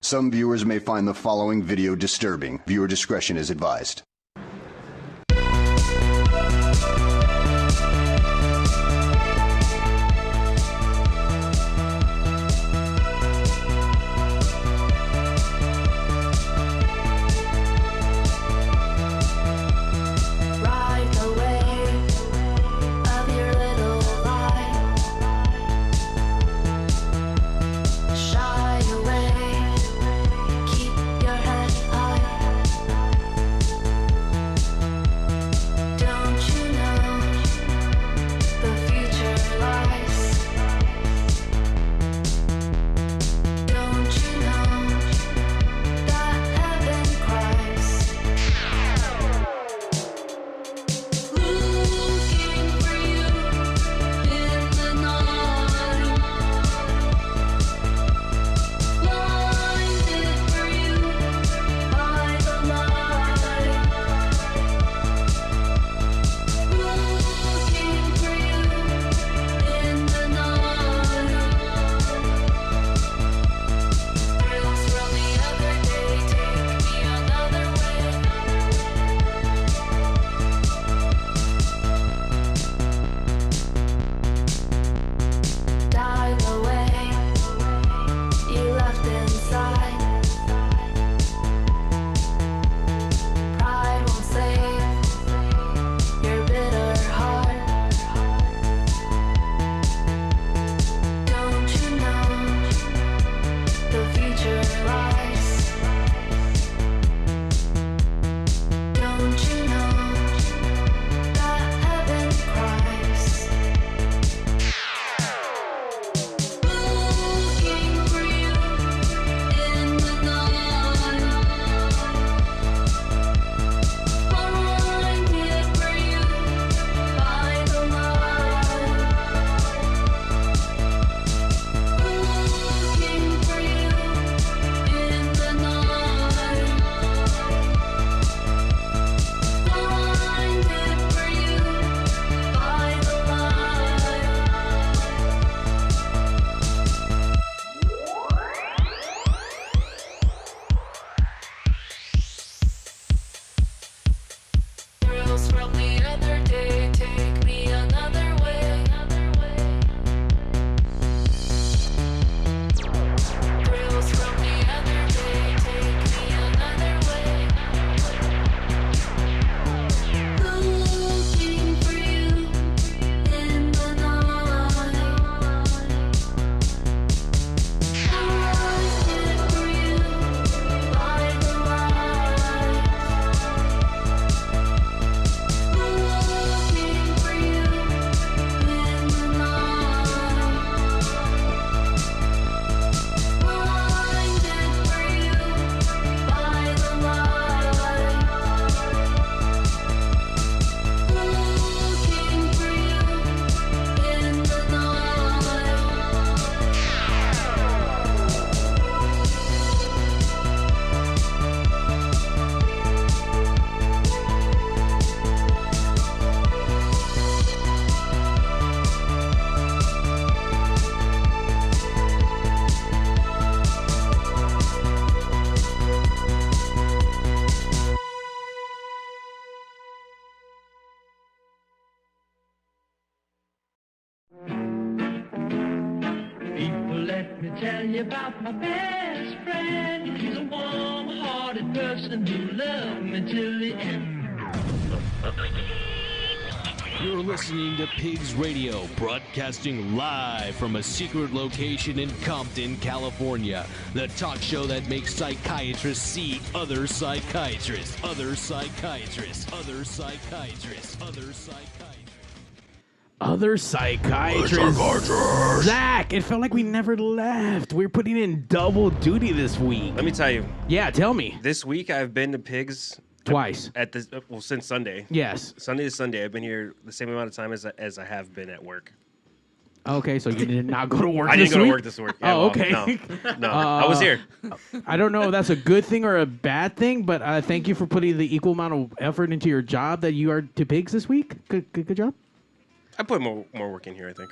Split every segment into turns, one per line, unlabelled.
Some viewers may find the following video disturbing. Viewer discretion is advised.
Tell you about my best friend. He's a warm-hearted person who loved me till the end.
You're listening to Pigs Radio, broadcasting live from a secret location in Compton, California. The talk show that makes psychiatrists see other psychiatrists, other psychiatrists, other psychiatrists, other psychiatrists.
Other psychiatrists. Zack, it felt like we never left. We were putting in double duty this week.
Let me tell you.
Yeah, tell me.
This week I've been to Pigs
twice.
Since Sunday.
Yes.
Sunday to Sunday. I've been here the same amount of time as I have been at work.
Okay, so you did not go to work
I
this
didn't go
week?
to work this week. Yeah,
okay.
No, I was here.
I don't know if that's a good thing or a bad thing, but thank you for putting the equal amount of effort into your job that you are to Pigs this week. Good job.
I put more work in here, I think.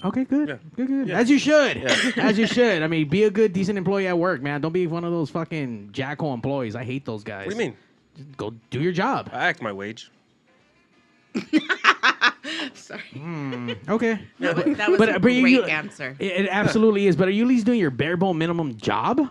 Okay, good.
Yeah.
Good.
Yeah.
As you should.
Yeah.
As you should. I mean, be a good, decent employee at work, man. Don't be one of those fucking jackhole employees. I hate those guys.
What do you mean?
Just go do your job.
I act my wage.
Sorry.
Okay.
No, but that was a great answer.
It absolutely is. But are you at least doing your bare bone minimum job?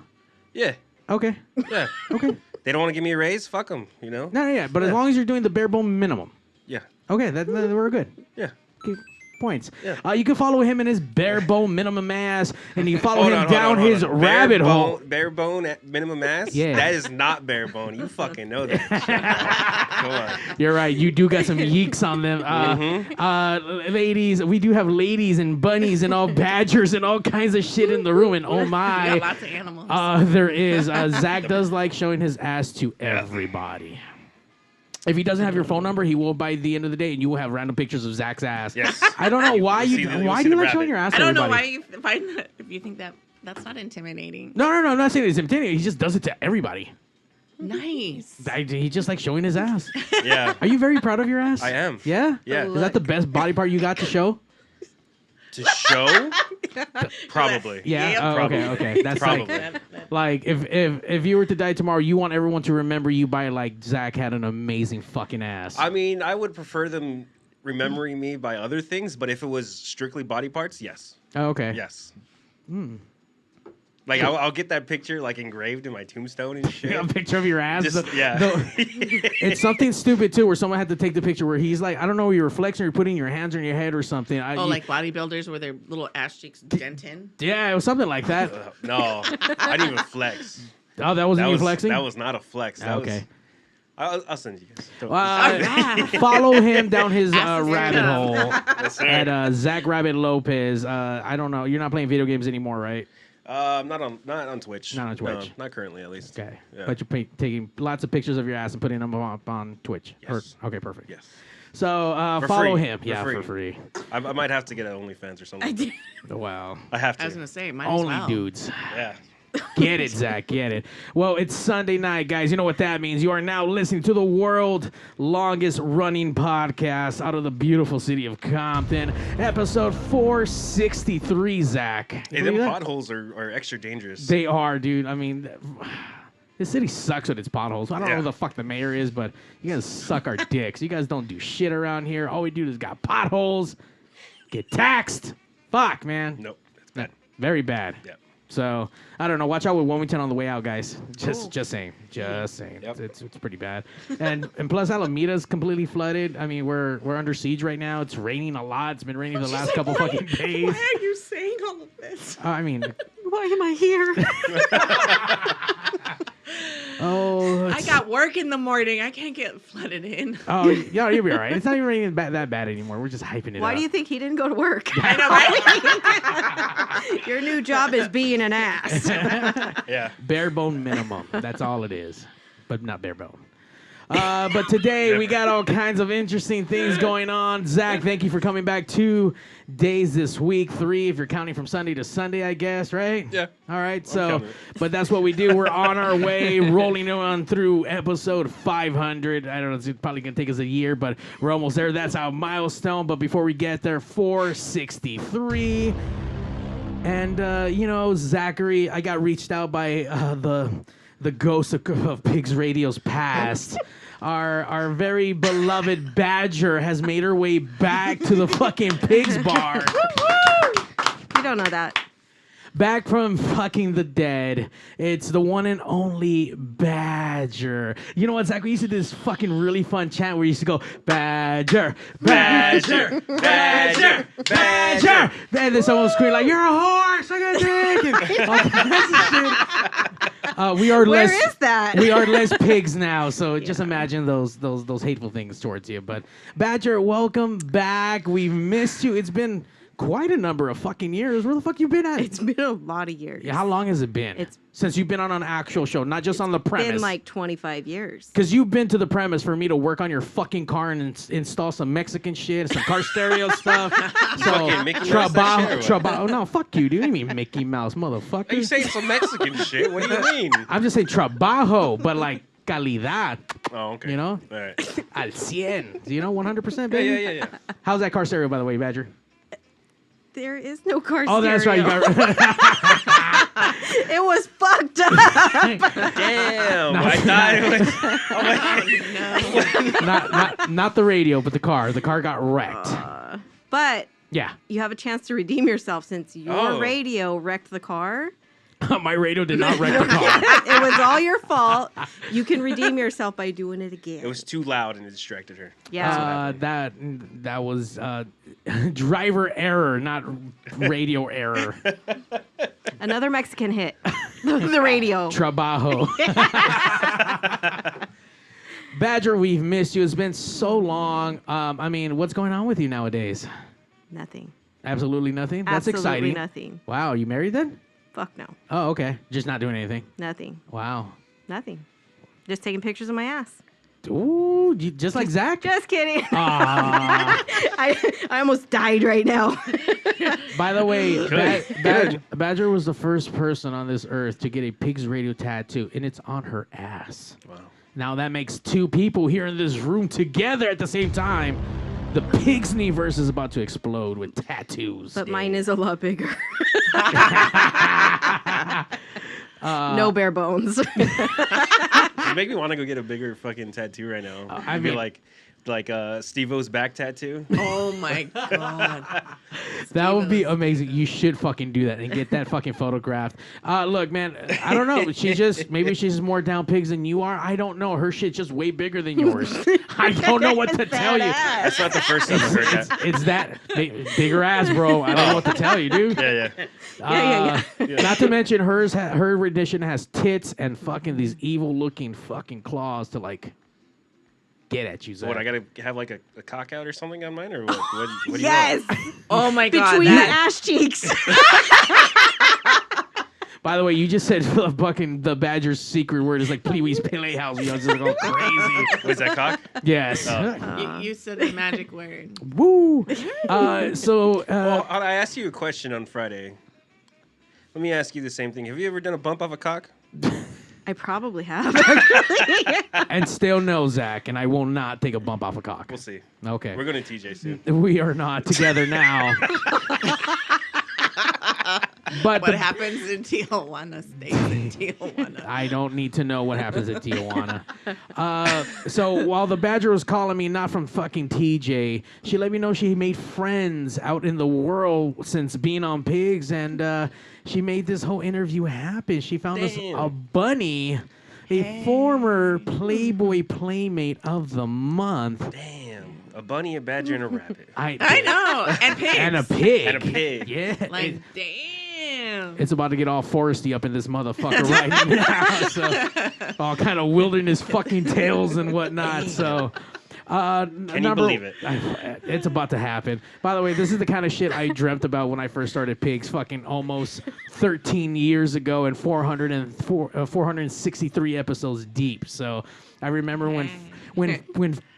Yeah.
Okay.
Yeah.
Okay.
They don't want to give me a raise? Fuck them, you know?
No, yeah. But as long as you're doing the bare bone minimum.
Yeah.
Okay, we're good.
Yeah.
Okay, points.
Yeah.
You can follow him in his bare bone minimum ass, and you can follow him down his rabbit hole.
Bare bone at minimum ass?
Yeah.
That is not bare bone. You fucking know that shit. Come on.
You're right. You do got some yeeks on them. Ladies, we do have ladies and bunnies and all badgers and all kinds of shit in the room. And oh my.
We got lots of animals.
There is. Zach does like showing his ass to everybody. If he doesn't have your phone number, he will by the end of the day, and you will have random pictures of Zach's ass.
Yes.
I don't know why
You'll
you.
see the-
Why
you'll
do you
see the
like showing your
rabbit.
ass?
I
To
don't know
everybody?
why if you think that's not intimidating.
No. I'm not saying it's intimidating. He just does it to everybody.
Nice.
He just likes showing his ass.
Yeah.
Are you very proud of your ass?
I am.
Yeah?
Yeah.
Is that the best body part you got to show?
To show? Probably.
Yeah.
Yep.
Oh,
Probably.
okay. That's
Probably.
like if you were to die tomorrow, you want everyone to remember you by like Zach had an amazing fucking ass.
I mean, I would prefer them remembering me by other things, but if it was strictly body parts, yes.
Oh, okay.
Yes. Like, I'll get that picture, like, engraved in my tombstone and shit.
A picture of your ass.
Just, yeah.
It's something stupid too, where someone had to take the picture where he's like, I don't know, you're flexing, or you're putting your hands on your head or something.
Like bodybuilders where their little ass cheeks dent in.
Yeah, it was something like that.
No, I didn't even flex.
Oh, that wasn't you flexing?
That was not a flex. That
Okay.
I'll send you guys. Don't-
Follow him down his
Ass is
rabbit
good.
hole
Yes, sir.
at Zack Rabbit Lopez. I don't know. You're not playing video games anymore, right?
not on Twitch.
Not on Twitch.
No, not currently, at least.
Okay.
Yeah.
But you're taking lots of pictures of your ass and putting them up on Twitch.
Yes.
Okay, perfect.
Yes.
So
For
follow
free.
him. For free.
I might have to get an OnlyFans or something.
I did.
Wow.
I have to.
I was gonna say, might
Only
as well.
dudes.
Yeah.
Get it, Zach. Get it. Well, it's Sunday night, guys. You know what that means. You are now listening to the world's longest running podcast out of the beautiful city of Compton. Episode 463, Zach.
Hey,
You
them
believe that?
potholes are extra dangerous.
They are, dude. I mean, this city sucks with its potholes. I don't know who the fuck the mayor is, but you guys suck our dicks. You guys don't do shit around here. All we do is got potholes, get taxed. Fuck, man.
Nope. It's bad.
Very bad.
Yeah.
So I don't know. Watch out with Wilmington on the way out, guys. Just saying. Just saying.
Yep.
It's pretty bad. And plus Alameda's completely flooded. I mean, we're under siege right now. It's raining a lot. It's been raining the last couple fucking days.
Why are you saying all of this?
I mean,
Why am I here? I got work in the morning. I can't get flooded in.
oh yeah, you'll be all right. It's not even raining that bad anymore. We're just hyping it
Why
up.
do you think he didn't go to work?
I know, right?
Your new job is being an ass.
Yeah.
Bare bone minimum. That's all it is, but not bare bone. But today we got all kinds of interesting things going on. Zach, thank you for coming back 2 days this week. 3 if you're counting from Sunday to Sunday, I guess, right?
Yeah.
All right. So,
counting it.
but that's what we do. We're on our way, rolling on through episode 500. I don't know. It's probably going to take us a year, but we're almost there. That's our milestone. But before we get there, 463. And, Zachary, I got reached out by the ghost of Pigs Radio's past. Our very beloved Badger has made her way back to the fucking Pigs bar.
You don't know that.
Back from fucking the dead. It's the one and only Badger. You know what, Zach? We used to do this fucking really fun chant where we used to go, Badger, Badger, Badger, Badger. And then someone would scream like, you're a horse, I got dick. And all kinds of shit. We are
Where
less,
is that?
We are less pigs now, so just imagine those hateful things towards you. But Badger, welcome back. We've missed you. It's been quite a number of fucking years. Where the fuck you been at?
It's been a lot of years.
Yeah, how long has it been? Since you've been on an actual show, not just on the premise.
It's been like 25 years.
Because you've been to the premise for me to work on your fucking car and install some Mexican shit, some car stereo stuff. So,
Fucking Mickey Mouse that shit or what?
trabajo. No, fuck you, dude. You mean Mickey Mouse, motherfucker.
Are you saying some Mexican shit? What do you mean?
I'm just saying trabajo, but like calidad.
Oh, okay.
You know?
All right.
Al 100. You know, 100%, baby.
Yeah.
How's that car stereo, by the way, Badger?
There is no car
Oh, that's right. You
stereo.
got
It was fucked up.
Damn. I thought it was.
not the radio, but the car. The car got wrecked.
But
Yeah.
you have a chance to redeem yourself since your
Oh.
radio wrecked the car.
My radio did not wreck the car.
It was all your fault. You can redeem yourself by doing it again.
It was too loud and it distracted her.
Yeah.
That was driver error, not radio error.
Another Mexican hit. The radio.
Trabajo. Badger, we've missed you. It's been so long. I mean, what's going on with you nowadays?
Nothing.
Absolutely nothing? That's
Absolutely
exciting.
nothing.
Wow, you married then?
Fuck no.
Oh, okay. Just not doing anything.
Nothing.
Wow.
Nothing. Just taking pictures of my ass.
Ooh, just like Zack?
Just kidding.
Aw.
I almost died right now.
By the way,
Good.
Badger was the first person on this earth to get a Pigs Radio tattoo, and it's on her ass.
Wow.
Now that makes two people here in this room together at the same time. The Pigsneyverse is about to explode with tattoos.
But mine is a lot bigger. No bare bones.
You make me want to go get a bigger fucking tattoo right now.
I
Maybe
mean-
like Steve-O's back tattoo.
Oh my god.
That would be amazing. You should fucking do that and get that fucking photographed. Look, man, I don't know. Maybe she's more down pigs than you are. I don't know. Her shit's just way bigger than yours. I don't know what to tell you.
That's not the first time I heard that.
It's that bigger ass, bro. I don't know what to tell you, dude.
Yeah.
Not to mention her edition has tits and fucking these evil looking fucking claws to like get at you, Zack.
What, I gotta have like a cock out or something on mine, or what? What do you
Yes.
want?
Oh my god.
Between the
that-
ass cheeks.
By the way, you just said fucking the Badger's secret word is like Pee-wee's Playhouse. You know, just go crazy.
Was that cock?
Yes.
you said a magic word.
Woo.
Well, I asked you a question on Friday. Let me ask you the same thing. Have you ever done a bump off a cock?
I probably have.
and still no, Zack, and I will not take a bump off a cock.
We'll see.
Okay.
We're going to TJ soon.
We are not together now. But
What happens in Tijuana stays in Tijuana.
I don't need to know what happens at Tijuana. So while the Badger was calling me, not from fucking TJ, she let me know she made friends out in the world since being on Pigs, and she made this whole interview happen. She found us
Damn.
a bunny, a former Playboy Playmate of the month.
Damn. A bunny, a badger, and a rabbit.
I know. And pigs.
And a pig.
And a pig.
Yeah.
Like, damn.
It's about to get all foresty up in this motherfucker right now. So, all kind of wilderness fucking tales and whatnot. So,
Can you believe it?
It's about to happen. By the way, this is the kind of shit I dreamt about when I first started Pigs fucking almost 13 years ago and 463 episodes deep. So, I remember when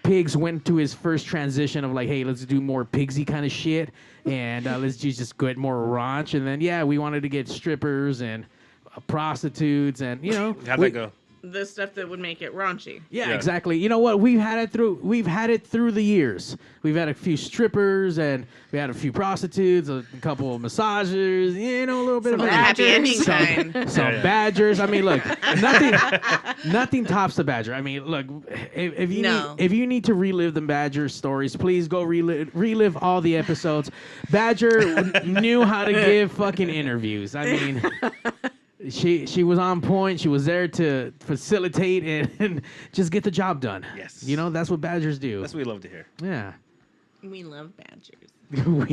Pigs went to his first transition of like, hey, let's do more pigsy kind of shit, and let's just get more raunch, and then we wanted to get strippers and prostitutes, and
How'd that go?
The stuff that would make it raunchy.
Yeah,
Yeah.
exactly. You know what? We've had it through the years. We've had a few strippers and we had a few prostitutes, a couple of massagers, a little bit
Some
of
happy ending
some,
kind.
some badgers. I mean, look, nothing tops the badger. I mean, look, if you need to relive the badger stories, please go relive all the episodes. Badger knew how to give fucking interviews. I mean. She was on point. She was there to facilitate and just get the job done.
Yes.
That's what badgers do.
That's what we love to hear.
Yeah.
We love badgers.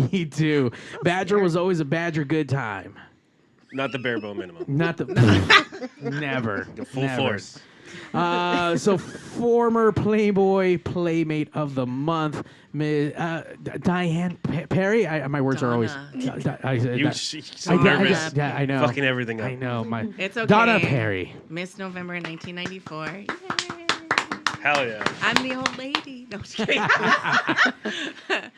We do. Badger was always a badger good time.
Not the bare bone minimum.
Not the never.
The full
never.
force.
So former Playboy Playmate of the month, Diane Perry. My words are always.
Donna.
She's so nervous.
I know.
Fucking everything up.
I know.
It's okay.
Donna Perry.
Miss November 1994. Yay.
Hell yeah.
I'm the old lady. No, just kidding.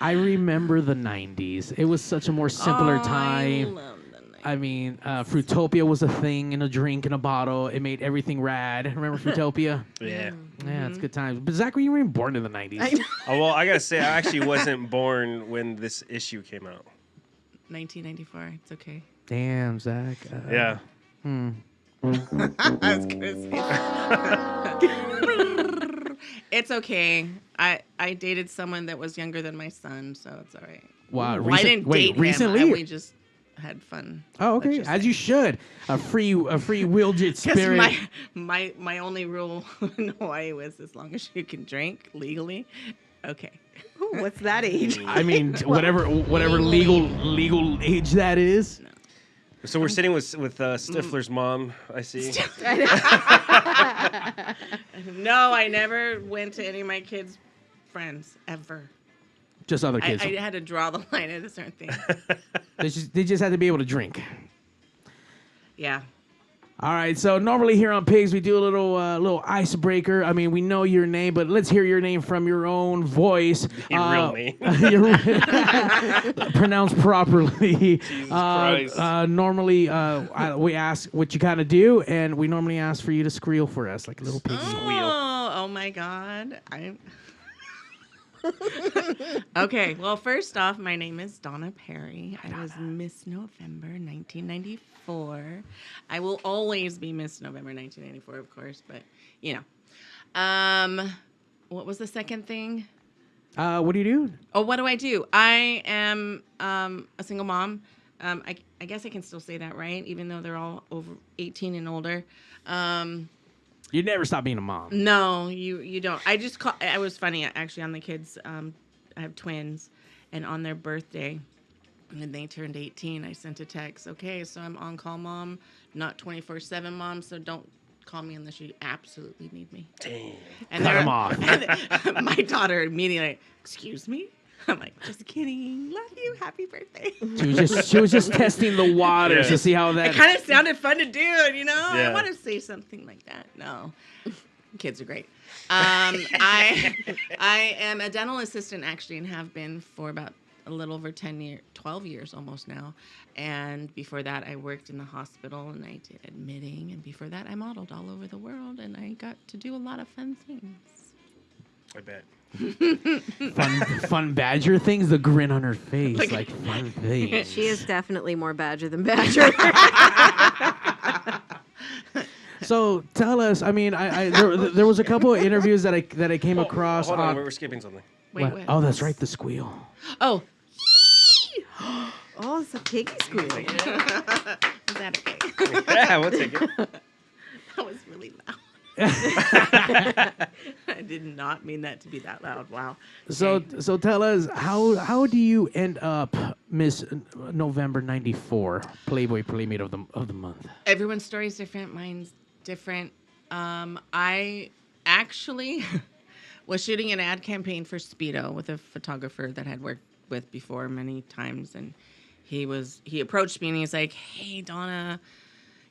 I remember the 90s. It was such a more simpler
I
time.
love the night.
I mean, Fruitopia was a thing in a drink in a bottle. It made everything rad. Remember Fruitopia?
Yeah.
Yeah, it's good times. But Zach, were you even born in the 90s?
Oh, well, I gotta say, I actually wasn't born when this issue came out.
1994. It's okay.
Damn, Zach.
Yeah.
I was gonna say. It's okay. I dated someone that was younger than my son, so it's all right.
Wow.
Well, I didn't date
recently?
him. We just had fun.
Oh, okay. As you should. A free wheeljet spirit.
My only rule in Hawaii was as long as you can drink legally, okay.
Ooh, what's that age?
I mean, whatever legal age that is.
So we're sitting with Stifler's mom, I see.
No, I never went to any of my kids' friends, ever.
Just other kids.
I had to draw the line at a certain thing.
They just had to be able to drink.
Yeah.
All right, so normally here on Pigs, we do a little icebreaker. I mean, we know your name, but let's hear your name from your own voice.
Your real name.
Pronounced properly.
Jesus Christ.
Normally, we ask what you kind of do, and we normally ask for you to squeal for us, like a little piggy.
Oh my God. Okay, well, first off, my name is Donna Perry. I was Miss November 1994. I will always be Miss November 1994, of course, but, you know. What was the second thing?
What do you do?
Oh, what do I do? I am a single mom. I guess I can still say that, right? Even though they're all over 18 and older.
You never stop being a mom.
No, you don't. I was funny, actually, on the kids. I have twins, and on their birthday, when they turned 18, I sent a text. Okay, so I'm on-call mom, not 24/7 mom, so don't call me unless you absolutely need me.
Damn.
And
Cut 'em off.
And my daughter immediately, excuse me? I'm like, just kidding. Love you. Happy birthday.
She was just testing the waters to see how that.
It kind of sounded fun to do, you know?
Yeah.
I want to say something like that. No. Kids are great. I am a dental assistant, actually, and have been for about a little over 12 years almost now. And before that, I worked in the hospital, and I did admitting. And before that, I modeled all over the world, and I got to do a lot of fun things.
I bet.
fun badger things, the grin on her face, like fun things.
She is definitely more badger than badger.
So tell us. I mean, there was a couple of interviews that I came across.
Hold on, we're skipping something.
Wait, what?
Oh, that's right, the squeal.
Oh.
Oh, it's a piggy squeal.
Is that okay?
Yeah, we'll take it.
That was really loud. I did not mean that to be that loud. Wow.
So tell us, how do you end up Miss November '94 Playboy Playmate of the month?
Everyone's story is different. Mine's different. I actually was shooting an ad campaign for Speedo with a photographer that I had worked with before many times, and he approached me and he's like, "Hey, Donna,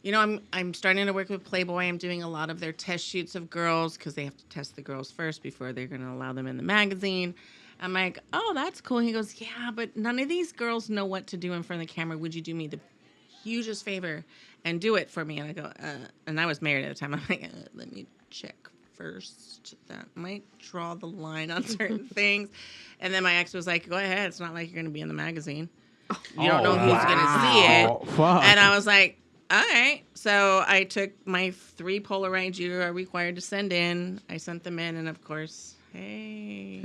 you know, I'm starting to work with Playboy. I'm doing a lot of their test shoots of girls because they have to test the girls first before they're going to allow them in the magazine." I'm like, "Oh, that's cool." He goes, "Yeah, but none of these girls know what to do in front of the camera. Would you do me the hugest favor and do it for me?" And I go, and I was married at the time. I'm like, "Let me check first. That might draw the line on certain things." And then my ex was like, "Go ahead. It's not like you're going to be in the magazine. You don't know who's going to see it."
Fuck.
And I was like, all right. So I took my 3 Polaroids you are required to send in. I sent them in, and of course, hey.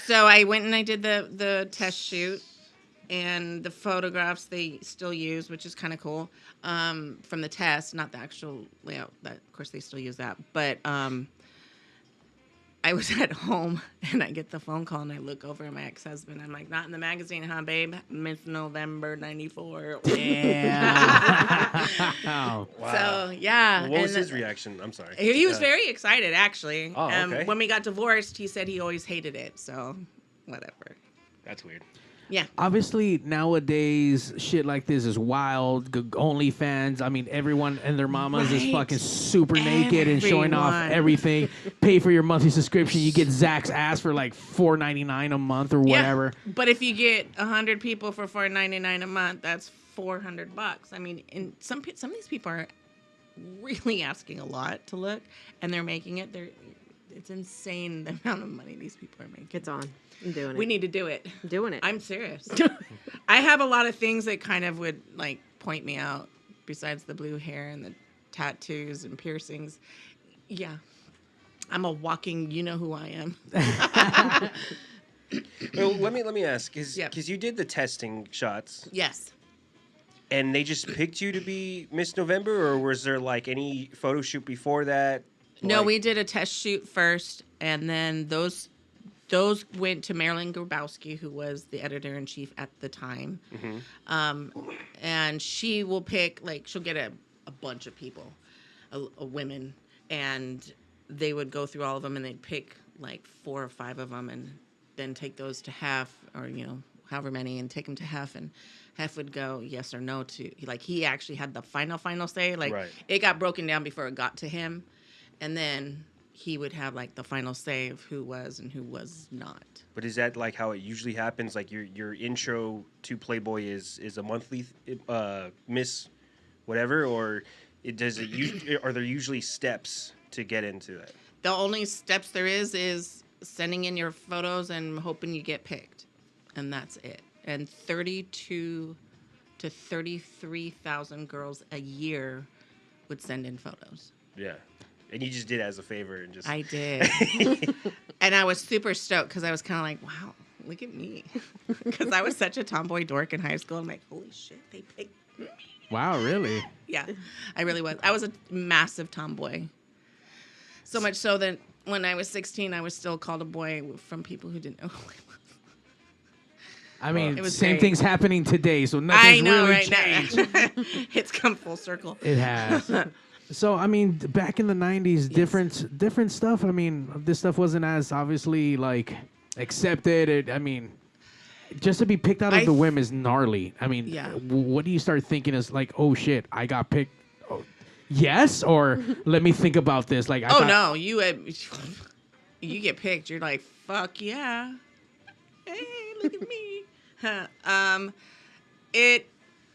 So I went and I did the test shoot, and the photographs they still use, which is kind of cool, from the test, not the actual layout. That, of course, they still use that. But I was at home, and I get the phone call, and I look over at my ex-husband. I'm like, "Not in the magazine, huh, babe? Miss November 94.
Yeah.
Wow.
So, yeah.
What was his reaction? I'm sorry.
He was very excited, actually.
Oh, okay.
When we got divorced, he said he always hated it. So, whatever.
That's weird.
Yeah.
Obviously, nowadays, shit like this is wild. OnlyFans. I mean, everyone and their mamas is
Right.
fucking super naked and showing off
Everyone.
everything. Pay for your monthly subscription. You get Zack's ass for like $4.99 a month or whatever.
Yeah. But if you get 100 people for $4.99 a month, that's $400. I mean, and some of these people are really asking a lot to look, and they're making it. It's insane the amount of money these people are making.
It's on. I'm doing it.
We need to do it.
I'm doing it.
I'm serious. I have a lot of things that kind of would like point me out besides the blue hair and the tattoos and piercings. Yeah. I'm a walking, you know who I am.
Well, let me ask, because
Yep.
you did the testing shots,
Yes.
and they just picked you to be Miss November, or was there like any photo shoot before that?
No,
Like-
we did a test shoot first, and then those went to Marilyn Grabowski, who was the editor-in-chief at the time. And she will pick, like, she'll get a bunch of people, a women, and they would go through all of them, and they'd pick, like, 4 or 5 of them, and then take those to half, or, you know, however many, and take them to half, and half would go yes or no to, like, he actually had the final say. Like,
Right.
it got broken down before it got to him, and then he would have, like, the final say of who was and who was not.
But is that like how it usually happens? Like your intro to Playboy is a monthly Miss whatever, or are there usually steps to get into that?
The only steps there is sending in your photos and hoping you get picked, and that's it. And 32 to 33,000 girls a year would send in photos.
Yeah, and you just did it as a favor and just.
I did. And I was super stoked because I was kind of like, wow, look at me. Because I was such a tomboy dork in high school. I'm like, holy shit, they picked me.
Wow, really?
Yeah, I really was. I was a massive tomboy. So much so that when I was 16, I was still called a boy from people who didn't know who I was.
I mean,
It was
same
great.
thing's happening today, so
I
nothing's
know,
really
right
changed.
now. It's come full circle.
It has. So, I mean, back in the 90s, different stuff. I mean, this stuff wasn't as obviously, like, accepted. I mean, just to be picked out of the whim is gnarly. I mean,
Yeah.
What do you start thinking is like, oh, shit, I got picked? Oh, yes? Or let me think about this. Like,
No, you get picked. You're like, fuck yeah. Hey, look at me.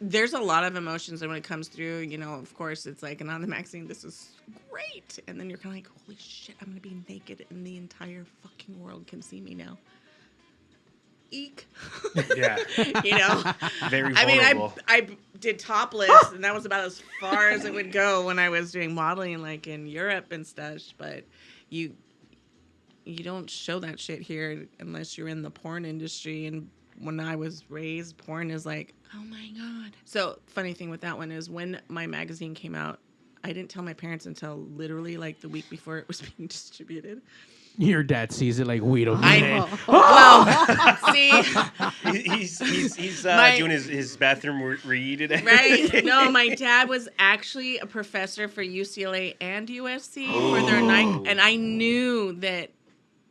There's a lot of emotions, and when it comes through, you know, of course, it's like, and on the magazine, this is great. And then you're kind of like, holy shit, I'm going to be naked, and the entire fucking world can see me now. Eek.
Yeah.
You know?
Very
I mean,
vulnerable.
I did topless, and that was about as far as it would go when I was doing modeling, like in Europe and stuff. But you don't show that shit here unless you're in the porn industry. And when I was raised, porn is like, oh my God. So funny thing with that one is when my magazine came out, I didn't tell my parents until literally like the week before it was being distributed.
Your dad sees it like, we don't need it.
Well, see,
he's
My-
doing his bathroom read.
right? No, my dad was actually a professor for UCLA and USC for their night, and I knew that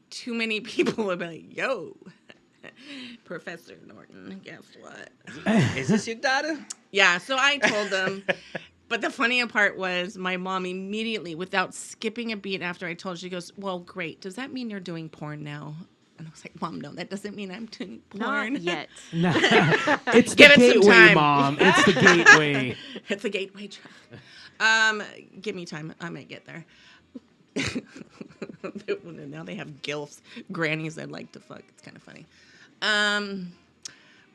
too many people would be like, "Yo, Professor Norton, guess what?"
Is this your daughter?
Yeah, so I told them. But the funny part was my mom immediately, without skipping a beat after I told her, she goes, well, great. Does that mean you're doing porn now? And I was like, Mom, no, that doesn't mean I'm doing porn.
Not yet.
It's the
Give it some
gateway,
time.
Mom. It's the gateway.
It's a gateway drug. Give me time. I might get there. Now they have gilfs, grannies that like to fuck. It's kind of funny.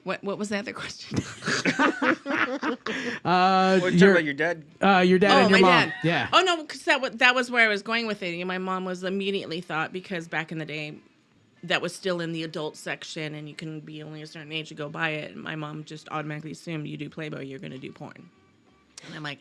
What was the other question?
What you talking about your dad?
Your dad and your
my
mom.
dad.
Yeah.
Oh no, because that was where I was going with it. My mom was immediately thought, because back in the day, that was still in the adult section, and you can be only a certain age to go buy it. And my mom just automatically assumed you do Playboy, you're going to do porn. And I'm like,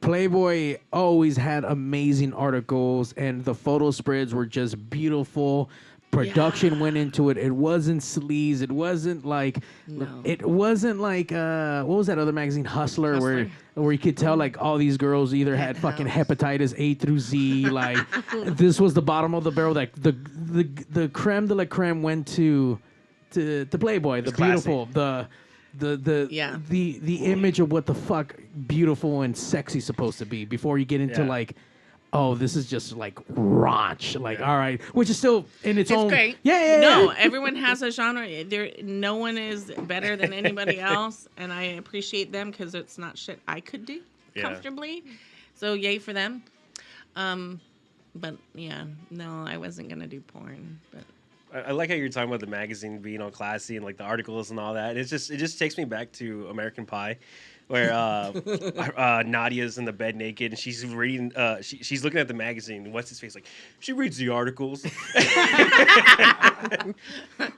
Playboy always had amazing articles, and the photo spreads were just beautiful. Production went into it. It wasn't sleaze. It wasn't like,
No.
It wasn't like, what was that other magazine, Hustler,
Hustler.
where you could tell like all these girls either had fucking hepatitis A through Z. Like this was the bottom of the barrel. Like the creme de la creme went to Playboy. The
classy.
beautiful, the image of what the fuck beautiful and sexy supposed to be before you get into
Yeah.
like, oh, this is just like raunch. Like, all right, which is still in its own.
it's great.
Yeah.
No, everyone has a genre. No one is better than anybody else, and I appreciate them because it's not shit I could do
Yeah.
comfortably. So yay for them. But yeah, no, I wasn't gonna do porn. But
I like how you're talking about the magazine being all classy and like the articles and all that. It just takes me back to American Pie, where Nadia's in the bed naked and she's reading. She's looking at the magazine. What's his face? Like she reads the articles.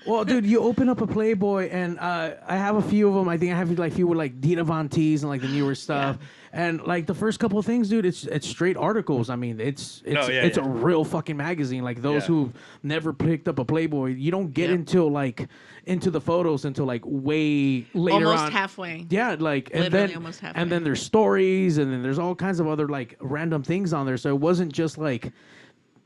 Well, dude, you open up a Playboy, and I have a few of them. I think I have like a few with like Dita Von Teese and like the newer stuff. And like the first couple of things, dude, it's straight articles. I mean, it's a real fucking magazine. Like those who never picked up a Playboy, you don't get into the photos until like way later
almost
on.
halfway.
Yeah, like
Literally almost halfway.
and then there's stories, and then there's all kinds of other like random things on there. So it wasn't just like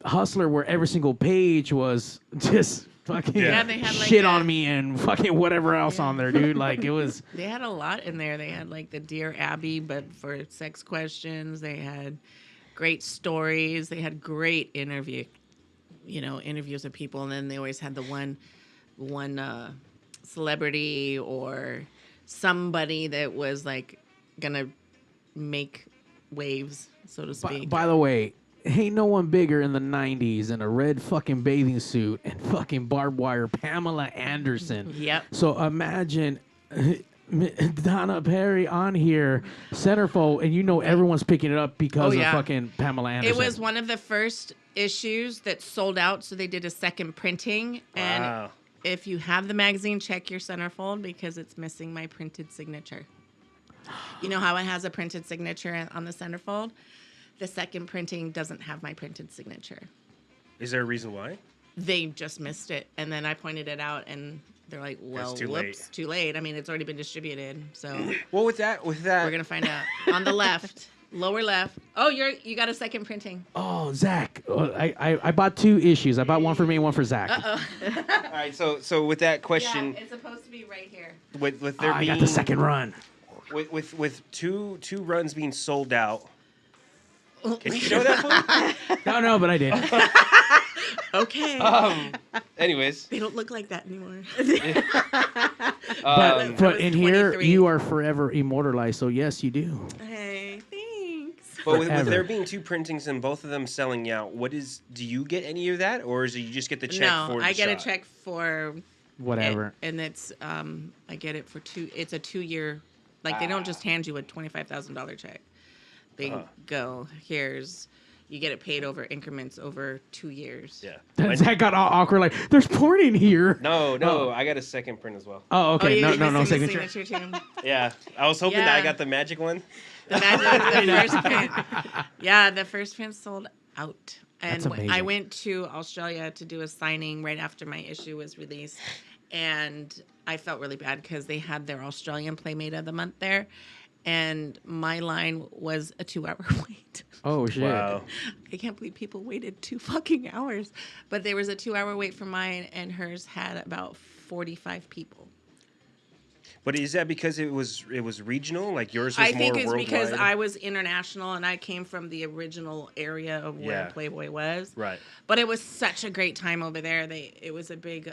Hustler where every single page was just fucking
they had like
shit on me and fucking whatever else on there, dude. Like it was.
They had a lot in there. They had like the Dear Abby, but for sex questions. They had great stories. They had great interviews of people, and then they always had the one celebrity or somebody that was like gonna make waves, so to speak.
By the way, ain't no one bigger in the 90s in a red fucking bathing suit and fucking barbed wire. Pamela Anderson.
Yep.
So imagine Donna Perry on here, centerfold, and everyone's picking it up because of fucking Pamela Anderson.
It was one of the first issues that sold out, so they did a second printing. And if you have the magazine, check your centerfold because it's missing my printed signature. You know how it has a printed signature on the centerfold? The second printing doesn't have my printed signature.
Is there a reason why?
They just missed it. And then I pointed it out, and they're like, well, whoops, too late. I mean, it's already been distributed. So
well, with that, we're
going to find out. On the left, lower left. Oh, you got a second printing.
Oh, Zack. I bought 2 issues. I bought one for me and one for Zack.
Uh-oh.
All right, so with that question.
Yeah, it's supposed to be right here.
With there being.
I got the second run.
With two runs being sold out. Can you show that for me?
No, but I did.
Okay.
Anyways.
They don't look like that anymore.
But in here, you are forever immortalized, so yes, you do.
Hey, thanks.
But with there being 2 printings and both of them selling out, do you get any of that, or is it you just get the check for the
No, I get
shot?
a check for...
Whatever.
And it's, I get it for it's a 2-year, like they don't just hand you a $25,000 check. They go, you get it paid over increments over 2 years.
Yeah.
Zack got all awkward, like, there's porn in here.
No, I got a second print as well.
Oh, okay.
Oh,
no
signature.
signature.
Yeah, I was hoping that I got the magic one.
The first print. Yeah, the first print sold out. And
That's amazing.
I went to Australia to do a signing right after my issue was released. And I felt really bad because they had their Australian Playmate of the Month there. And my line was a 2-hour wait.
Oh, shit.
Wow.
I can't believe people waited 2 fucking hours. But there was a 2-hour wait for mine, and hers had about 45 people.
But is that because it was regional? Like yours was
I think
more
it's
worldwide?
because I was international, and I came from the original area of where Playboy was.
Right.
But it was such a great time over there. It was a big,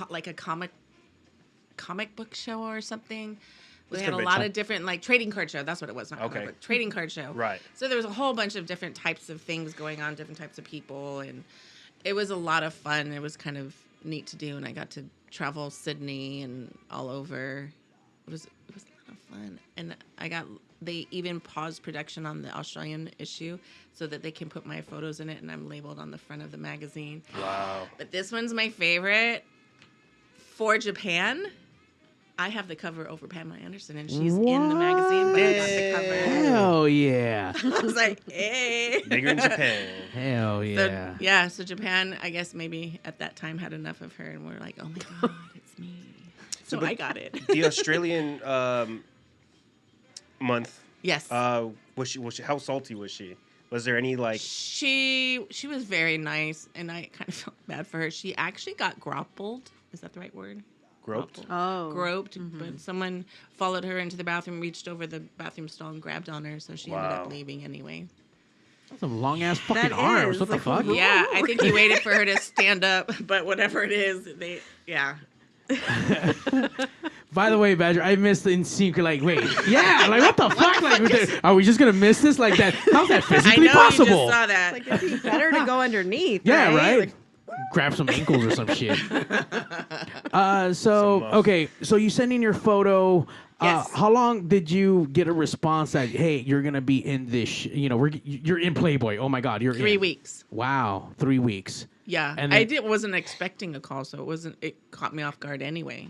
like a comic book show or something. They had a lot of different, like, trading card show. That's what it was. Not comic book. Trading card show.
Right.
So there was a whole bunch of different types of things going on, different types of people, and it was a lot of fun. It was kind of neat to do, and I got to travel Sydney and all over. It was a lot of fun, and they even paused production on the Australian issue so that they can put my photos in it, and I'm labeled on the front of the magazine.
Wow.
But this one's my favorite. For Japan, I have the cover over Pamela Anderson, and she's in the magazine, but I got the cover.
Hell yeah.
I was like, hey.
Bigger in Japan.
Hell yeah.
So Japan, I guess maybe at that time had enough of her, and we're like, oh my God, it's me. So I got it.
The Australian month.
Yes.
Was she? How salty was she? Was there any like?
She was very nice, and I kind of felt bad for her. She actually got grappled. Is that the right word?
Groped?
Groped, but someone followed her into the bathroom, reached over the bathroom stall, and grabbed on her, so she ended up leaving anyway.
That's some long-ass fucking arms. What the fuck?
Yeah, I think he waited for her to stand up, but whatever it is,
By the way, Badger, I missed the in secret. Like, wait, yeah, like what the fuck? Like, are we just gonna miss this like that? How's that physically
I know
possible?
you just saw that.
Like, it'd be better to go underneath.
Yeah, right.
Like,
Grab some ankles or some shit. Okay, so you send in your photo.
Yes.
How long did you get a response that, hey, you're gonna be in this? You're in Playboy. Oh my God, you're
3
in.
weeks.
Wow, 3 weeks.
Yeah,
And
I
then-
wasn't expecting a call, so it caught me off guard anyway.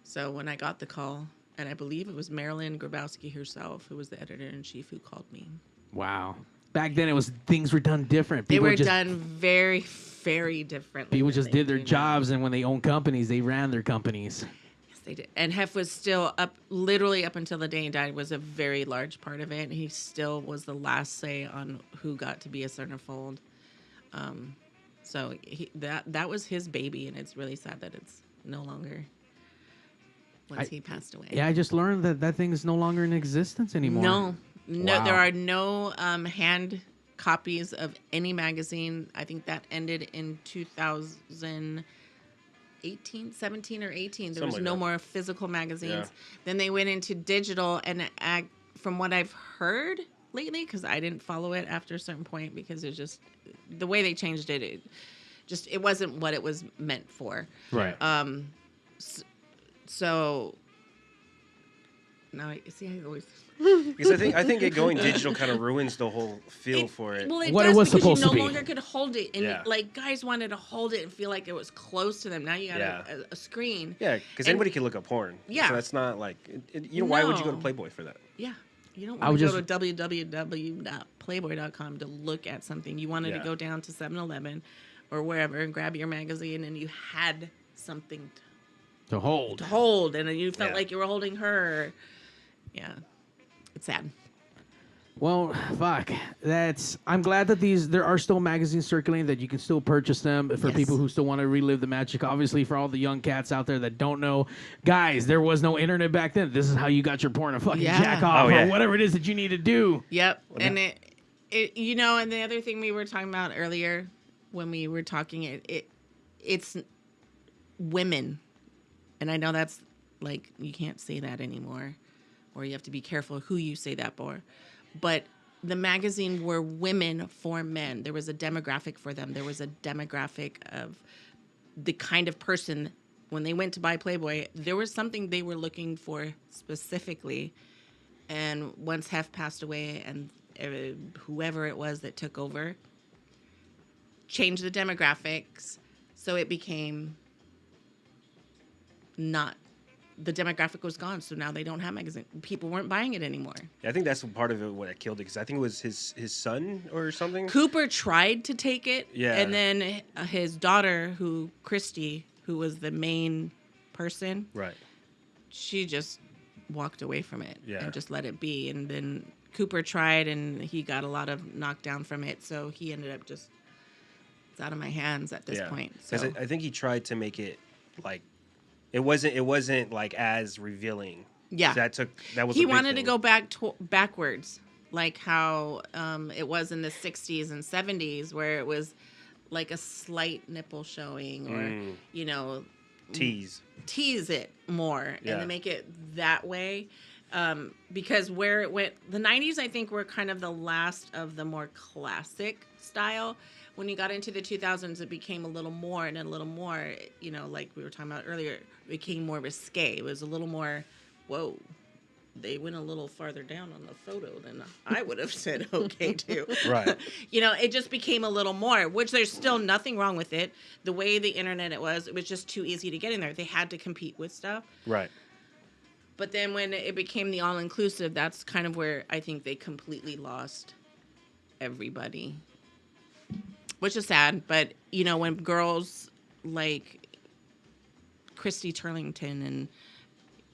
So when I got the call, and I believe it was Marilyn Grabowski herself, who was the editor-in-chief, who called me.
Wow. Back then, things were done different.
They were
just,
done very, very differently.
People
than
just
they
did their
do now.
jobs, and when they owned companies, they ran their companies.
Yes, they did. And Hef was still literally up until the day he died, was a very large part of it. He still was the last say on who got to be a centerfold. So that was his baby, and it's really sad that it's no longer. Once he passed away.
Yeah, I just learned that thing is no longer in existence anymore.
No,
Wow.
there are no hand copies of any magazine. I think that ended in 2018, 17 or 18. There was
Something
no
like that.
more physical magazines.
Yeah.
Then they went into digital, and from what I've heard lately, because I didn't follow it after a certain point, because it's just the way they changed it. It wasn't what it was meant for.
Right.
So now I see. I always.
Because I think it going digital kind of ruins the whole feel for it.
Well,
What it
does,
was
because
supposed
you
to
no
be.
longer could hold it, and
Yeah.
like guys wanted to hold it and feel like it was close to them. Now you got
Yeah.
a screen.
Yeah, because
And-
anybody can look up porn.
Yeah.
So that's not like, why would you go to
No.
Playboy for that?
Yeah. You don't
I
want
would
to go to www.playboy.com to look at something. You wanted to
Yeah.
go down to 7-Eleven or wherever and grab your magazine, and you had something
To hold.
to hold, and you felt
Yeah.
like you were holding her. Yeah. It's sad.
Well, fuck. I'm glad that there are still magazines circulating that you can still purchase them for
Yes.
people who still want to relive the magic. Obviously, for all the young cats out there that don't know, guys, there was no internet back then. This is how you got your porn to fucking
Yeah.
jack off
Oh, yeah.
or whatever it is that you need to do.
Yep. And it and the other thing we were talking about earlier when we were talking, it's women. And I know that's like, you can't say that anymore, or you have to be careful who you say that for. But the magazine were women for men. There was a demographic for them. There was a demographic of the kind of person, when they went to buy Playboy, there was something they were looking for specifically. And once Hef passed away, and whoever it was that took over, changed the demographics, so it became not. The demographic was gone, so now they don't have magazine. People weren't buying it anymore.
I think that's part of it what killed it, because I think it was his son or something.
Cooper tried to take it,
Yeah.
and then his daughter, Christy, who was the main person,
Right.
she just walked away from it
Yeah.
and just let it be. And then Cooper tried, and he got a lot of knockdown from it, so he ended up just, it's out of my hands at this point. So
'Cause I think he tried to make it like it wasn't like as revealing.
yeah,
So that was
he
a big
wanted to
thing.
go backwards, like how it was in the 60s and 70s, where it was like a slight nipple showing, or
tease.
tease it more
Yeah.
and to make it that way. Because where it went, the 90s, I think, were kind of the last of the more classic style. When you got into the 2000s, it became a little more and a little more, like we were talking about earlier, it became more risque. It was a little more, whoa, they went a little farther down on the photo than I would have said okay to.
Right.
It just became a little more, which there's still nothing wrong with it. The way the internet it was just too easy to get in there. They had to compete with stuff.
Right.
But then when it became the all-inclusive, that's kind of where I think they completely lost everybody. Which is sad, but, when girls like Christy Turlington and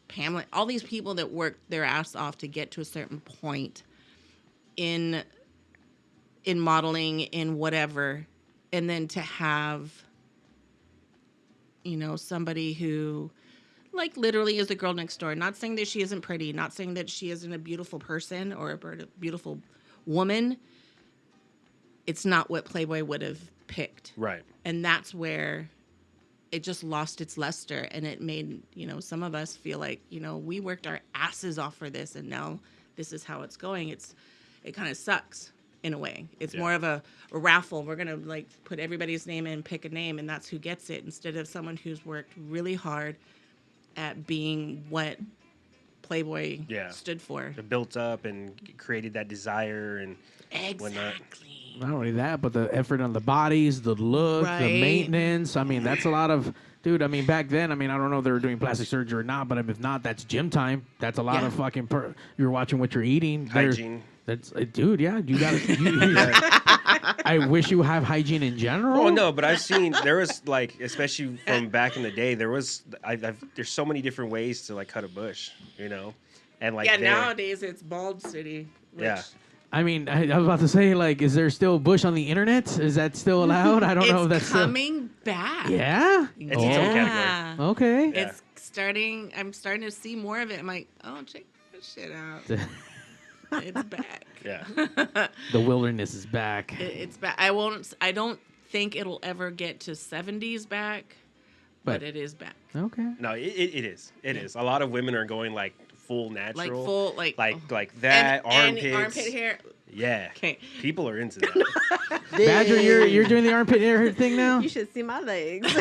Pamela, all these people that worked their ass off to get to a certain point in modeling, in whatever, and then to have, somebody who, like, literally is the girl next door. Not saying that she isn't pretty, not saying that she isn't a beautiful person or a beautiful woman. It's not what Playboy would have picked.
Right.
And that's where it just lost its luster, and it made, some of us feel like, we worked our asses off for this, and now this is how it's going. It kind of sucks in a way. It's more of a raffle. We're going to like put everybody's name in, pick a name, and that's who gets it, instead of someone who's worked really hard at being what Playboy stood for.
It built up and created that desire and whatnot.
Not only that, but the effort on the bodies, the look, the maintenance. I mean, that's a lot of... Dude, I mean, back then, I don't know if they were doing plastic surgery or not, but if not, that's gym time. That's a lot of fucking... You're watching what you're eating.
Hygiene.
That's... dude, yeah, you got to... I wish you have hygiene in general.
Oh, no, but I've seen... There was, like, especially from back in the day, there was... there's so many different ways to, like, cut a bush, And, like...
nowadays, it's bald city.
Yeah.
I mean, I was about to say, like, is there still Bush on the internet? Is that still allowed? I don't know if that's
coming back.
Yeah?
It's its own category.
Okay.
Yeah.
I'm starting to see more of it. I'm like, oh, check this shit out. It's back.
Yeah.
The wilderness is back.
It's back. I don't think it'll ever get to 70s back, but it is back.
Okay.
No, it is. It is. A lot of women are going, like, full natural.
Like
that,
and
armpits.
armpit hair.
Yeah.
Okay.
People are into that.
Badger, you're doing the armpit hair thing now?
You should see my legs.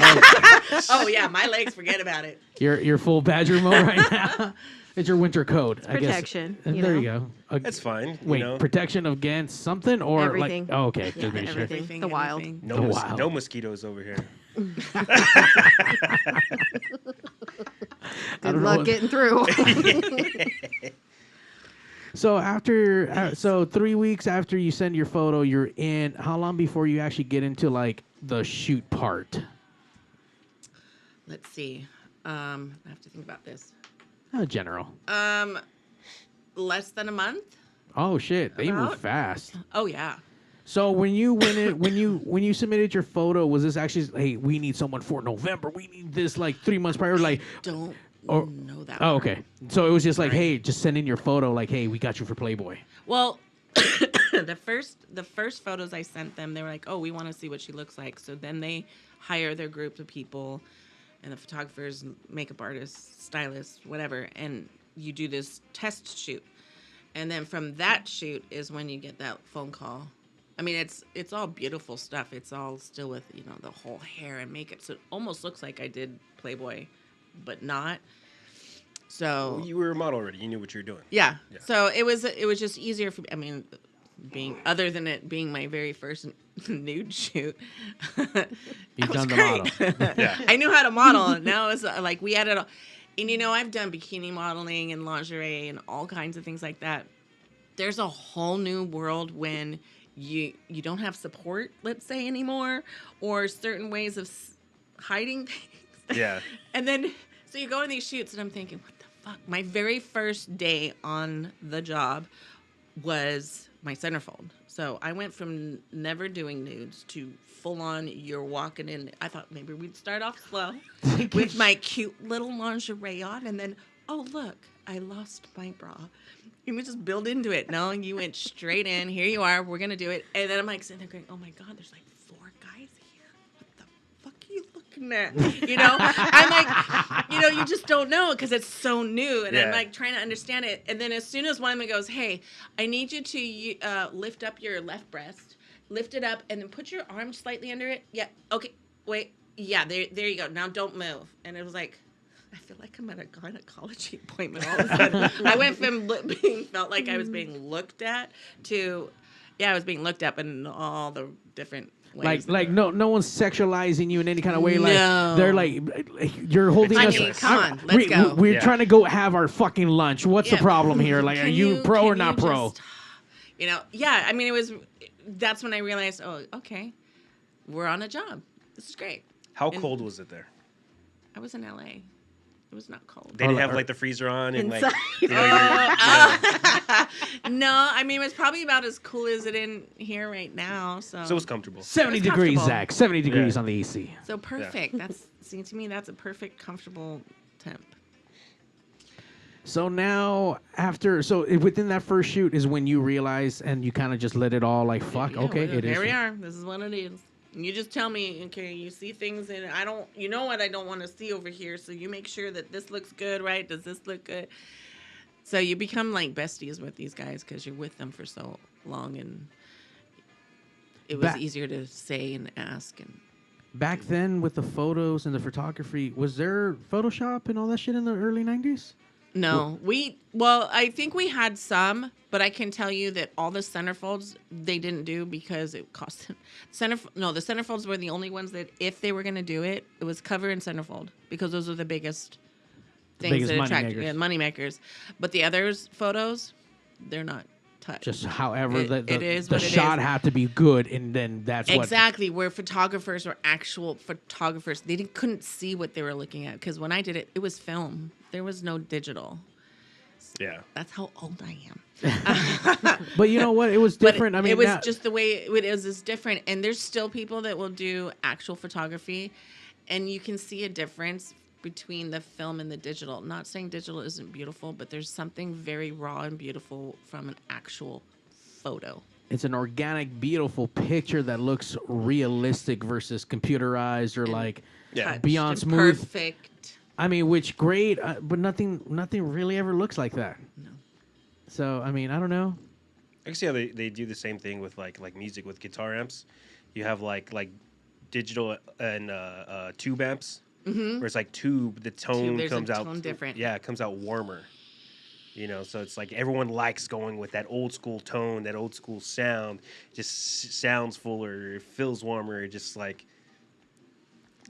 Oh, yeah, my legs, forget about it.
You're full Badger mode right now? It's your winter coat, I guess.
Protection.
There you go.
That's fine.
Wait, protection against something or
everything.
like... Oh, okay.
Yeah,
Just make sure.
everything. The wild.
No mosquitoes over here.
Good luck getting through.
So 3 weeks after you send your photo, you're in. How long before you actually get into like the shoot part?
Let's see. I have to think about this.
General.
Less than a month.
Oh shit, they move fast.
Oh yeah.
So when you went in, when you submitted your photo, was this actually, hey, we need someone for November? We need this like 3 months prior, like.
Don't know that.
Oh, okay. So it was just like, hey, just send in your photo, like, hey, we got you for Playboy.
Well, the first photos I sent them, they were like, oh, we want to see what she looks like. So then they hire their group of people, and the photographers, makeup artists, stylists, whatever, and you do this test shoot, and then from that shoot is when you get that phone call. I mean, it's all beautiful stuff. It's all still with, the whole hair and makeup. So it almost looks like I did Playboy, but not. So
you were a model already. You knew what you were doing.
Yeah. So it was just easier for me. I mean, other than it being my very first nude shoot.
You've done the model.
Yeah.
I knew how to model. Now it's like we had it all. And I've done bikini modeling and lingerie and all kinds of things like that. There's a whole new world when you don't have support, let's say, anymore, or certain ways of hiding things.
Yeah.
And then, so you go on these shoots, and I'm thinking, what the fuck? My very first day on the job was my centerfold. So I went from never doing nudes to full on, you're walking in. I thought maybe we'd start off slow with my cute little lingerie on, and then, oh, look, I lost my bra. You would just build into it. No, you went straight in. Here you are. We're going to do it. And then I'm like sitting there going, oh, my God, there's like 4 guys here. What the fuck are you looking at? I'm like, you just don't know because it's so new. And I'm like trying to understand it. And then as soon as one of them goes, hey, I need you to lift up your left breast. Lift it up and then put your arm slightly under it. Yeah. Okay. Wait. Yeah, there you go. Now don't move. And it was like, I feel like I'm at a gynecology appointment all of a sudden. I went from felt like I was being looked at to, I was being looked at in all the different ways.
Like no one's sexualizing you in any kind of way. Like
No.
they're like you're holding us.
Honey, come on, let's go.
We're trying to go have our fucking lunch. What's the problem here? Like,
Can
are you pro or not pro?
I mean, that's when I realized, oh, okay, we're on a job. This is great.
How cold was it there?
I was in LA. It was not cold.
They didn't have like the freezer on and like.
No, I mean, it was probably about as cool as it in here right now. So
it was comfortable.
70
It was
degrees,
comfortable.
Zach. 70 degrees on the AC.
So perfect. To me, that's a perfect, comfortable temp.
So now, within that first shoot is when you realize and you kind of just let it all like, fuck, okay, it is.
Here we are. This is what it is. You just tell me, okay, you see things and you know what I don't want to see over here. So you make sure that this looks good, right? Does this look good? So you become like besties with these guys because you're with them for so long, and it was easier to say and ask. And
back then with the photos and the photography, was there Photoshop and all that shit in the early 90s?
No, I think we had some, but I can tell you that all the centerfolds they didn't do because it cost them. The centerfolds were the only ones that if they were going to do it, it was cover and centerfold because those are the biggest things that attract money makers. But the others photos, they're not touched.
Just however the
shot
had to be good, and then that's
exactly where photographers were actual photographers. They couldn't see what they were looking at because when I did it, it was film. There was no digital.
Yeah.
That's how old I am.
But you know what? It was different.
I mean, it was just the way it is different. And there's still people that will do actual photography, and you can see a difference between the film and the digital. Not saying digital isn't beautiful, but there's something very raw and beautiful from an actual photo.
It's an organic, beautiful picture that looks realistic versus computerized or beyond smooth.
Perfect.
I mean, which great, but nothing really ever looks like that.
No.
So, I mean, I don't know.
I can see how they do the same thing with like music with guitar amps. You have like digital and tube amps, where it's like tube. The tone comes out
different.
Yeah, it comes out warmer. You know, so it's like everyone likes going with that old school tone, that old school sound. It just sounds fuller, it feels warmer. Just like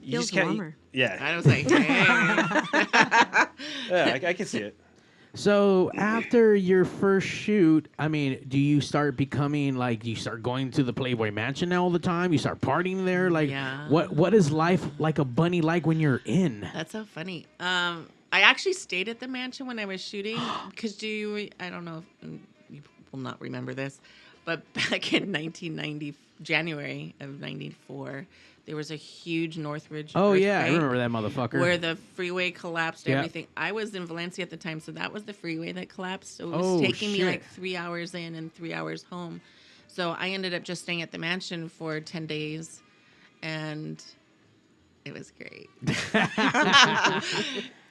you
feels
just can't.
Warmer.
Yeah,
I was like,
yeah, I can see it.
So after your first shoot, I mean, do you start becoming like you start going to the Playboy Mansion all the time? You start partying there? Like,
yeah.
What is life like a bunny like when you're in?
That's so funny. I actually stayed at the mansion when I was shooting because I don't know if you will not remember this, but back in January of 94, there was a huge Northridge
earthquake. I remember that motherfucker.
Where the freeway collapsed, everything. I was in Valencia at the time, so that was the freeway that collapsed. So it was taking me like 3 hours in and 3 hours home. So I ended up just staying at the mansion for 10 days, and it was great.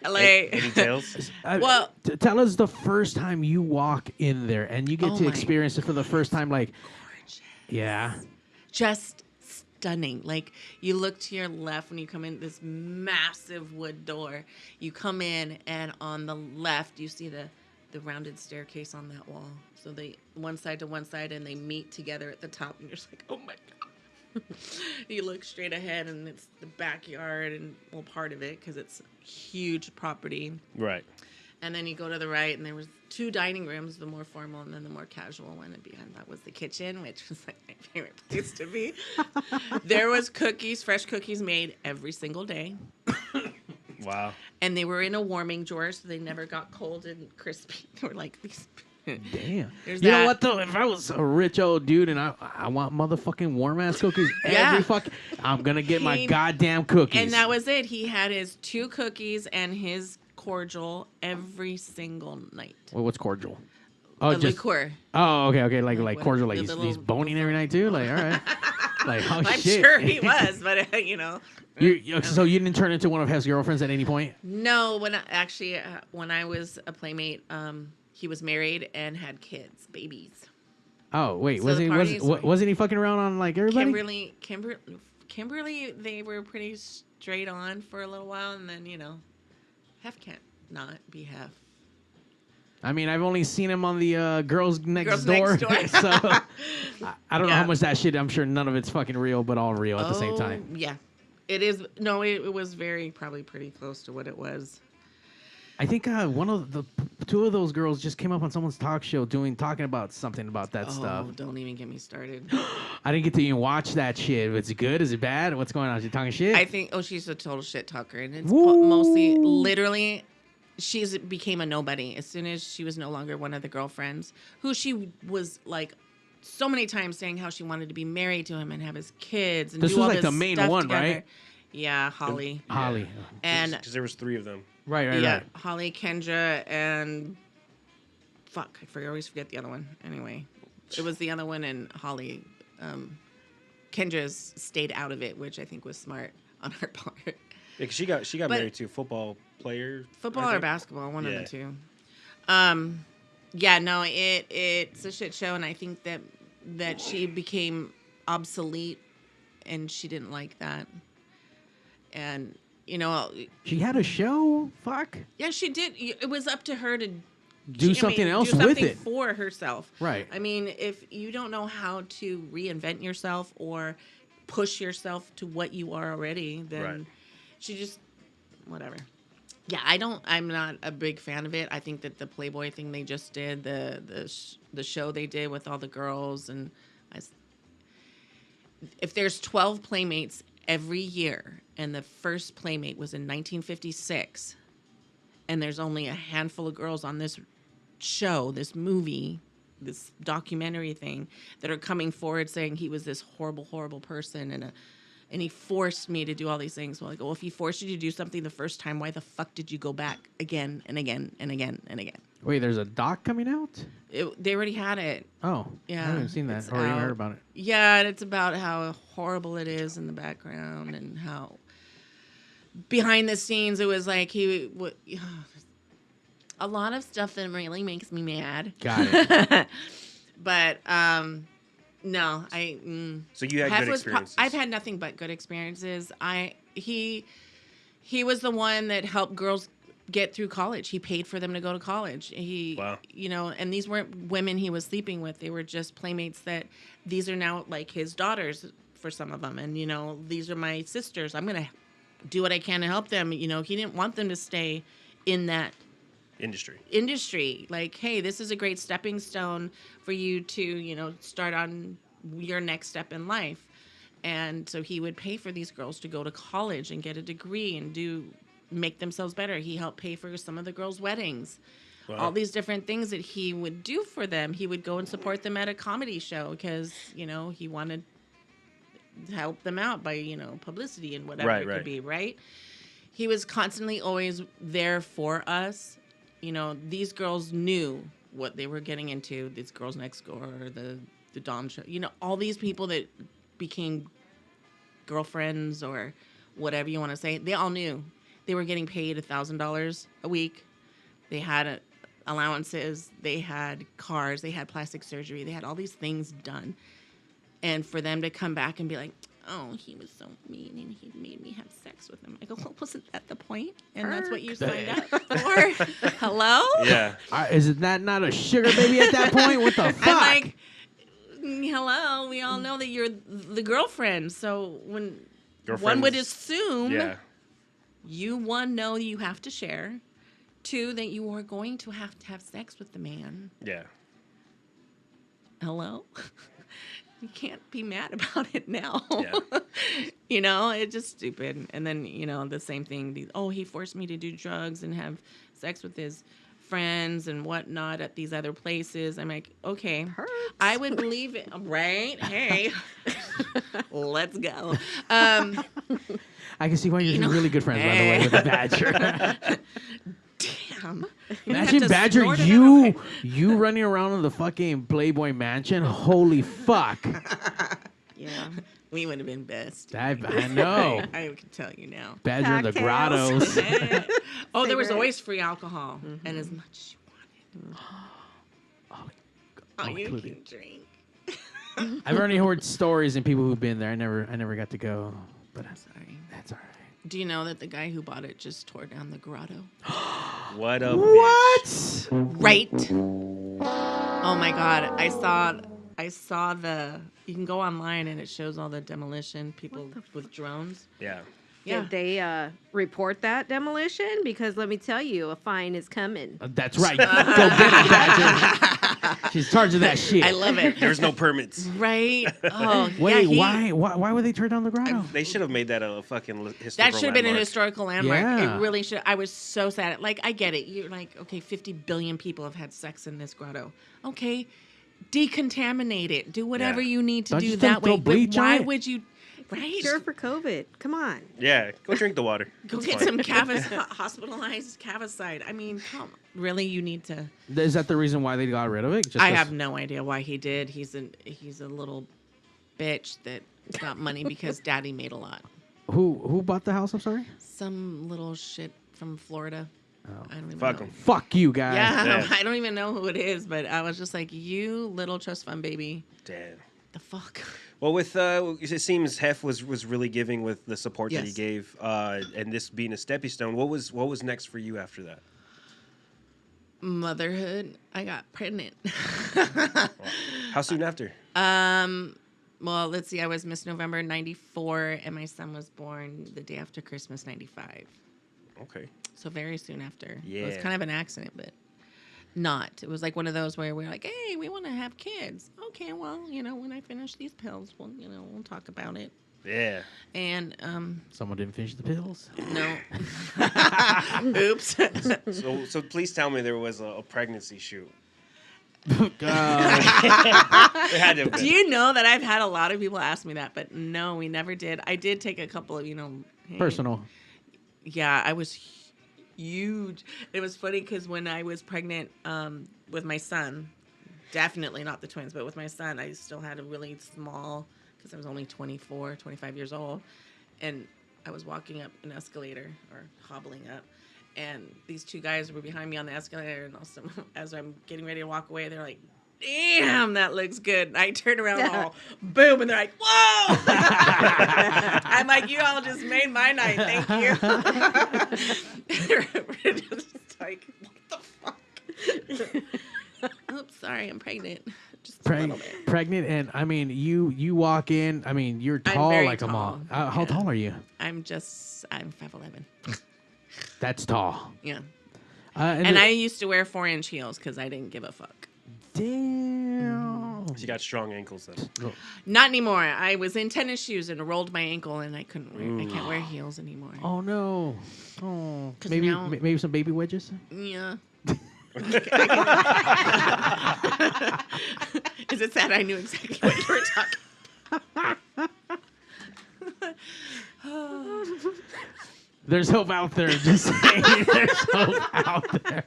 Any tales?
Well,
tell us the first time you walk in there and you get to experience it for the first time. Like,
gorgeous.
Yeah.
Just stunning. Like, you look to your left when you come in this massive wood door. You come in, and on the left, you see the rounded staircase on that wall. So they one side to one side, and they meet together at the top, and you're just like, oh my God. You look straight ahead, and it's the backyard and part of it because it's a huge property.
Right.
And then you go to the right, and there was 2 dining rooms, the more formal and then the more casual one. And behind that was the kitchen, which was like my favorite place to be. There was fresh cookies made every single day.
Wow.
And they were in a warming drawer, so they never got cold and crispy. They were like these.
Damn.
There's
you know what though? If I was a rich old dude and I want motherfucking warm ass cookies I'm gonna get my goddamn cookies.
And that was it. He had his 2 cookies and his cordial every single night.
Well, what's cordial?
Oh, just liqueur.
Oh, okay, like cordial. Like he's boning every night too. Like, all right. Like, oh
I'm
shit.
sure he was, but you know.
So you didn't turn into one of his girlfriends at any point?
No, when I was a Playmate, he was married and had kids, babies.
Oh wait,
So
wasn't he fucking around on like everybody?
Kimberly, they were pretty straight on for a little while, and then half can't not be half.
I mean, I've only seen him on the Girls Next
Door.
So I don't know how much that shit. I'm sure none of it's fucking real, but all real at the same time.
Yeah, it is. No, it was probably pretty close to what it was.
I think one of the 2 of those girls just came up on someone's talk show talking about something about that stuff.
Oh, don't even get me started.
I didn't get to even watch that shit. Is it good? Is it bad? What's going on? Is she talking shit?
I think. She's a total shit talker, and it's mostly literally. She's became a nobody as soon as she was no longer one of the girlfriends who she was like so many times saying how she wanted to be married to him and have his kids. And
this
do
was
all
like
this
the main
stuff
one,
together.
right?
Yeah, Holly.
Holly.
And
because there was 3 of them.
Right.
Holly, Kendra, and I always forget the other one. Anyway, it was the other one and Holly. Kendra's stayed out of it, which I think was smart on her part.
Yeah, 'cause she got
But-
married to a football player.
Football
I
or
think.
basketball, one of
Yeah.
the two. Yeah, no, it's a shit show, and I think that she became obsolete, and she didn't like that. And you know,
She had a show. Fuck.
yeah, she did. It was up to her to
Do something else
do
with
something
it.
for herself.
Right.
I mean, if you don't know how to reinvent yourself or push yourself to what you are already, then
Right.
she just whatever. Yeah, I'm not a big fan of it. I think that the Playboy thing they just did, the show they did with all the girls, and if there's 12 Playmates every year, and the first Playmate was in 1956, and there's only a handful of girls on this show, this movie, this documentary thing, that are coming forward saying he was this horrible, horrible person, and he forced me to do all these things. Well, I go, well, if he forced you to do something the first time, why the fuck did you go back again and again and again and again?
Wait, there's a doc coming out?
They already had it.
Oh,
Yeah,
I haven't seen that
it's
or even
out.
heard about it.
Yeah, and it's about how horrible it is in the background and how behind the scenes it was like a lot of stuff that really makes me mad.
Got it.
But no,
So you had good experiences.
I've had nothing but good experiences. He was the one that helped girls get through college. He paid for them to go to college.
Wow.
You know, and these weren't women he was sleeping with. They were just Playmates that these are now like his daughters for some of them. And, you know, these are my sisters. I'm going to do what I can to help them. You know, he didn't want them to stay in that industry. Like, hey, this is a great stepping stone for you to, you know, start on your next step in life. And so he would pay for these girls to go to college and get a degree and make themselves better. He helped pay for some of the girls' weddings.
Wow.
All these different things that he would do for them. He would go and support them at a comedy show because, you know, he wanted to help them out by, you know, publicity and whatever it could be, right? He was constantly always there for us. You know, these girls knew what they were getting into. These girls next door, the Dom show, you know, all these people that became girlfriends or whatever you want to say, they all knew they were getting paid $1,000 a week. They had allowances, they had cars, they had plastic surgery, they had all these things done. And for them to come back and be like, oh, he was so mean and he made me have sex with him. I go, well, wasn't that the point? And that's what you signed up for? Hello?
Yeah.
Is that not a sugar baby at that point? What the fuck?
I'm like, hello, we all know that you're the girlfriend. So when one would assume you, one, know you have to share. Two, that you are going to have sex with the man.
Yeah.
Hello? You can't be mad about it now.
Yeah.
You know, it's just stupid. And then, you know, the same thing. He forced me to do drugs and have sex with his friends and whatnot at these other places. I'm like, okay, I would believe it. Right? Hey, let's go.
I can see why you're really good friends, by the way, with the Badger.
Damn.
Imagine Badger, you running around in the fucking Playboy mansion. Holy fuck.
Yeah, we would have been best.
I know.
I can tell you now.
Badger in the
Cocktails.
grottos.
Oh, there was always free alcohol and as much as you wanted. Oh, you
included.
can drink.
I've already heard stories and people who've been there. I never got to go, but
Sorry.
that's all right.
Do you know that the guy who bought it just tore down the grotto?
What a
What?
Right. Oh my God. I saw you can go online and it shows all the demolition people with drones.
Yeah.
Yeah.
Did they report that demolition? Because let me tell you, a fine is coming.
That's right. Go get it, Badger. She's charged of that shit.
I love it.
There's no permits.
Right? Oh,
Wait,
yeah,
why would they tear down the grotto?
They should have made that a fucking historical
that should have been a
landmark.
historical landmark.
Yeah.
It really should. I was so sad. Like, I get it. You're like, okay, 50 billion people have had sex in this grotto. Okay, decontaminate it. Do whatever
Yeah.
you need to
Don't
do
you
that
throw
way. But
bleach on
why
it?
would you? Right?
Sure for COVID. Come on.
Yeah. Go drink the water.
Go
It's
get
fine.
some hospitalized Cavicide. I mean, come. Really, you need to.
Is that the reason why they got rid of it? Just
I
'cause-
have no idea why he did. He's a little bitch that got money because daddy made a lot.
Who bought the house? I'm sorry.
Some little shit from Florida. I don't even
Fuck
know.
him.
Fuck you guys.
Yeah, I don't even know who it is, but I was just like, you little trust fund baby.
Damn.
The fuck?
Well, with it seems Hef was really giving with the support that he
Yes.
gave, and this being a stepping stone. What was next for you after that?
Motherhood. I got pregnant.
How soon after?
Well, let's see. I was Miss November '94, and my son was born the day after Christmas '95.
Okay.
So very soon after.
Yeah.
It was kind of an accident, but not. It was like one of those where we're like, hey, we want to have kids. Okay, well, when I finish these pills, we'll talk about it.
Yeah.
And
Someone didn't finish the pills.
no. Oops.
So please tell me there was a pregnancy shoot.
God.
There had to have been.
Do you know that I've had a lot of people ask me that, but no, we never did. I did take a couple of, hey,
Personal.
Yeah, I was huge. It was funny because when I was pregnant with my son, definitely not the twins, but with my son, I still had a really small, because I was only 24, 25 years old. And I was walking up an escalator or hobbling up. And these two guys were behind me on the escalator. And also, as I'm getting ready to walk away, they're like, damn, that looks good. And I turn around all boom, and they're like, whoa. I'm like, you all just made my night. Thank you. They're just like, what the fuck? Oops, sorry, I'm pregnant. Just a little bit.
Pregnant, and I mean, you walk in. I mean, you're
I'm
tall
very
like a mom.
tall.
How
Yeah.
tall are you?
I'm 5'11".
That's tall.
Yeah.
And
I used to wear 4-inch heels because I didn't give a fuck.
Damn.
You got strong ankles then.
Not anymore. I was in tennis shoes and rolled my ankle, and I couldn't wear. I can't wear heels anymore.
Oh no. Oh,
'Cause
maybe
now-
maybe some baby wedges.
Yeah. Is it sad? I knew exactly what you were talking.
There's hope out there. Just saying, there's hope out there.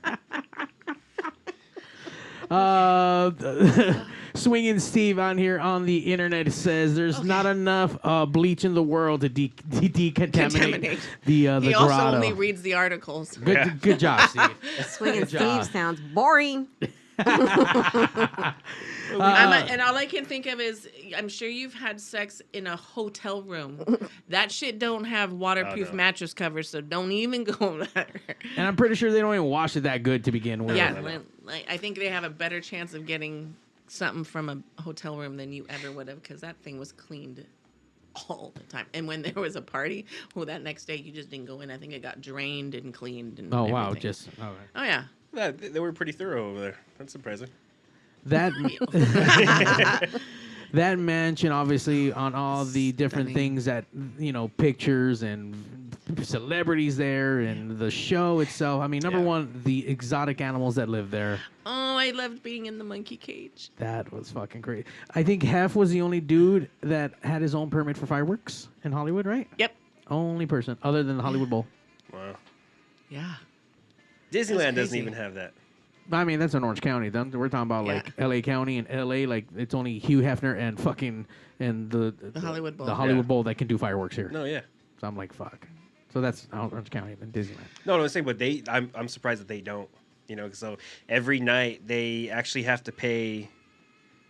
Swinging Steve on here on the internet says there's not enough bleach in the world to decontaminate
Contaminate.
the
He
grotto.
also only reads the articles.
Good job, Steve.
Swinging
Good job.
Steve sounds boring.
And all I can think of is, I'm sure you've had sex in a hotel room. That shit don't have waterproof mattress covers, so don't even go there.
And I'm pretty sure they don't even wash it that good to begin with.
Yeah, I think they have a better chance of getting something from a hotel room than you ever would have, because that thing was cleaned all the time. And when there was a party, that next day you just didn't go in. I think it got drained and cleaned. And
Oh wow,
everything.
just okay.
Oh yeah.
Yeah, they were pretty thorough over there. That's surprising.
That that mansion, obviously, on all the different
Stunning.
things that pictures and celebrities there, and the show itself. I mean, number one, the exotic animals that live there.
Oh, I loved being in the monkey cage.
That was fucking great. I think Hef was the only dude that had his own permit for fireworks in Hollywood, right?
Yep.
Only person, other than the Hollywood Bowl.
Wow.
Yeah.
Disneyland doesn't
crazy.
even have that.
I mean, that's in Orange County. We're talking about like L.A. County and L.A. Like it's only Hugh Hefner and the
Hollywood Bowl.
The Hollywood
Yeah.
Bowl that can do fireworks here.
No, yeah.
So I'm like, fuck. So that's Orange County and Disneyland.
No, I'm saying, but I'm surprised that they don't. So every night they actually have to pay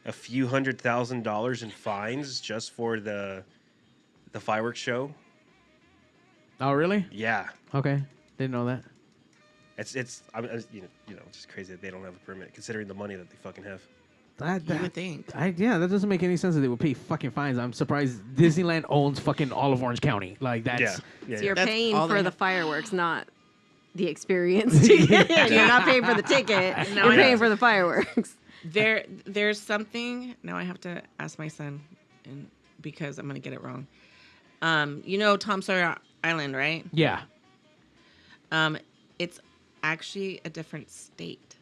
a few $100,000 in fines just for the fireworks show.
Oh, really?
Yeah.
Okay. Didn't know that.
It's just crazy that they don't have a permit, considering the money that they fucking have.
You would think.
That doesn't make any sense that they would pay fucking fines. I'm surprised Disneyland owns fucking all of Orange County. Like that's
Yeah.
So you're
That's
paying
all
for
they
the
have.
fireworks, not the experience. You're not paying for the ticket.
No,
You're
I
paying
know.
for the fireworks.
There's something. Now I have to ask my son, and because I'm gonna get it wrong. Tom Sawyer Island, right?
yeah.
It's actually a different state.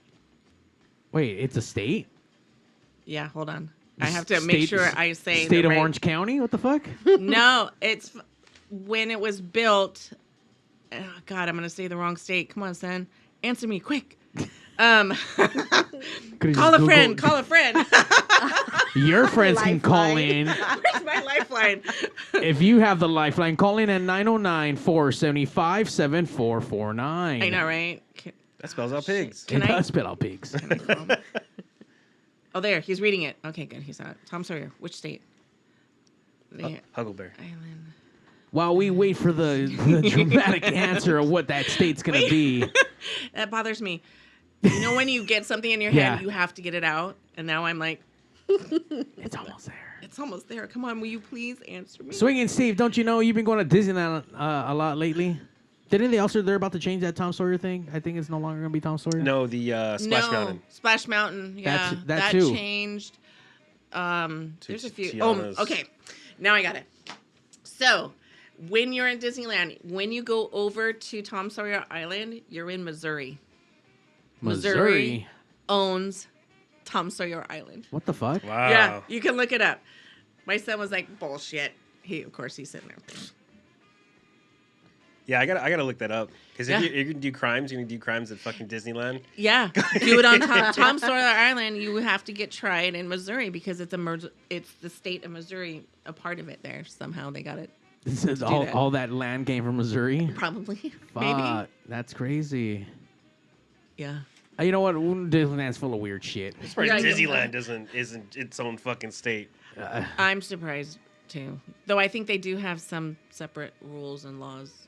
Wait, it's a state?
Yeah, hold on. I have to make sure I say
State
the
of
right-
Orange County? What the fuck?
No, it's when it was built. Oh, God, I'm gonna say the wrong state. Come on, son, answer me quick.
Could've
Call
just
a friend.
Googled-
Call a friend.
Your friends can call in.
Where's my lifeline?
If you have the lifeline, call in at 909-475-7449.
I know, right?
That spells out pigs.
It does spell out pigs.
Oh, there. He's reading it. Okay, good. He's out. Tom Sawyer. Which state?
Hugglebear.
Island.
While we wait for the dramatic answer of what that state's going to be.
That bothers me. You know when you get something in your head, you have to get it out? And now I'm like...
It's almost there.
It's almost there. Come on, will you please answer me?
Swinging Steve, don't you know you've been going to Disneyland a lot lately? Didn't they also, they're about to change that Tom Sawyer thing? I think it's no longer going to be Tom Sawyer.
No, the Splash Mountain.
Splash Mountain, yeah.
That too.
Changed. There's a few.
Tiana's.
Oh, okay. Now I got it. So, when you're in Disneyland, when you go over to Tom Sawyer Island, you're in Missouri. Missouri owns Tom Sawyer Island.
What the fuck?
Wow.
Yeah, you can look it up. My son was like, bullshit. Of course, he's sitting there.
Yeah, I gotta look that up. Because if you're gonna do crimes, you're gonna do crimes at fucking Disneyland.
Yeah, do it on Tom Sawyer Island. You have to get tried in Missouri because it's the state of Missouri, a part of it there. Somehow they got it.
All that land came from Missouri?
Probably.
Fuck,
Maybe.
that's crazy.
Yeah.
You know what? Disneyland's full of weird shit.
As far as Disneyland isn't its own fucking state.
I'm surprised too. Though I think they do have some separate rules and laws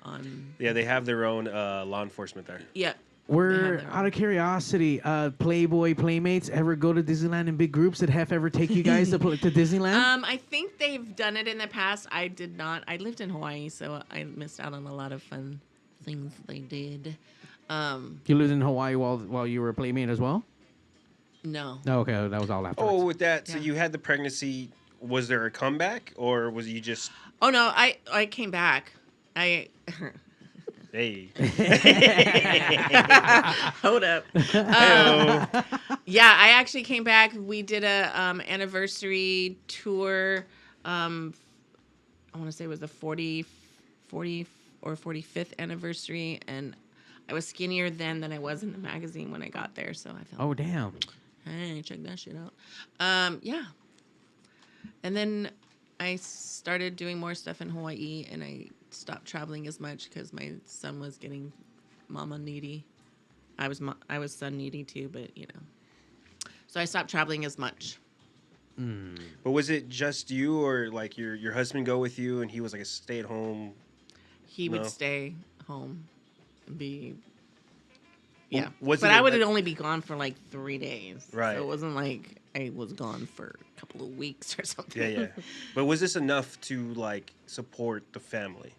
on.
Yeah, they have their own law enforcement there.
Yeah.
We're out of curiosity. Playboy Playmates ever go to Disneyland in big groups? Did Hef ever take you guys to Disneyland?
I think they've done it in the past. I did not. I lived in Hawaii, so I missed out on a lot of fun things they did.
You lived in Hawaii while you were a Playmate as well?
No.
Oh, okay, that was all afterwards.
Oh, with that, so you had the pregnancy. Was there a comeback, or was you just?
Oh no, I came back. Hey. Hold up. Yeah, I actually came back. We did a anniversary tour. I want to say it was the 40 or 45th anniversary, and I was skinnier then than I was in the magazine when I got there. So I felt.
Oh damn.
Hey, check that shit out. Yeah. And then I started doing more stuff in Hawaii, and I stopped traveling as much because my son was getting mama needy. I was son needy too, but you know. So I stopped traveling as much.
But was it just you, or like your husband go with you, and he was like a stay at home?
He would stay home and be. Yeah,
Well,
but I would only be gone for like 3 days.
Right.
So it wasn't like I was gone for a couple of weeks or something.
Yeah. But was this enough to like support the family?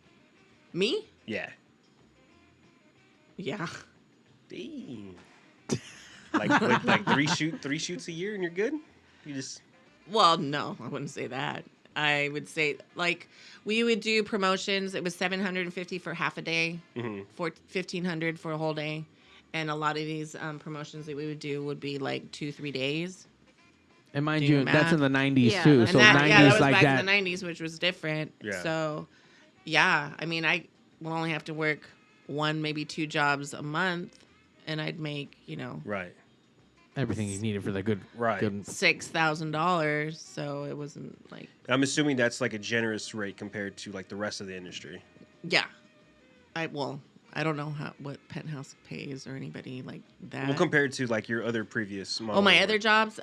Me?
Yeah.
Yeah.
Dang. like three shoots a year, and you're good. You just.
Well, no, I wouldn't say that. I would say like we would do promotions. It was $750 for half a day, for $1,500 for a whole day, and a lot of these promotions that we would do would be like 2-3 days.
And mind you, that's in the 90s too.
And
so
that,
90s
that was
like
back
that.
in the 90s, which was different.
Yeah.
So, yeah, I mean, I will only have to work 1, maybe 2 jobs a month, and I'd make,
Right.
Everything you needed for the good.
Right.
Good.
$6,000. So it wasn't like.
I'm assuming that's like a generous rate compared to like the rest of the industry.
Yeah. I don't know what Penthouse pays or anybody like that.
Well, compared to like your other previous model.
Oh, my other jobs?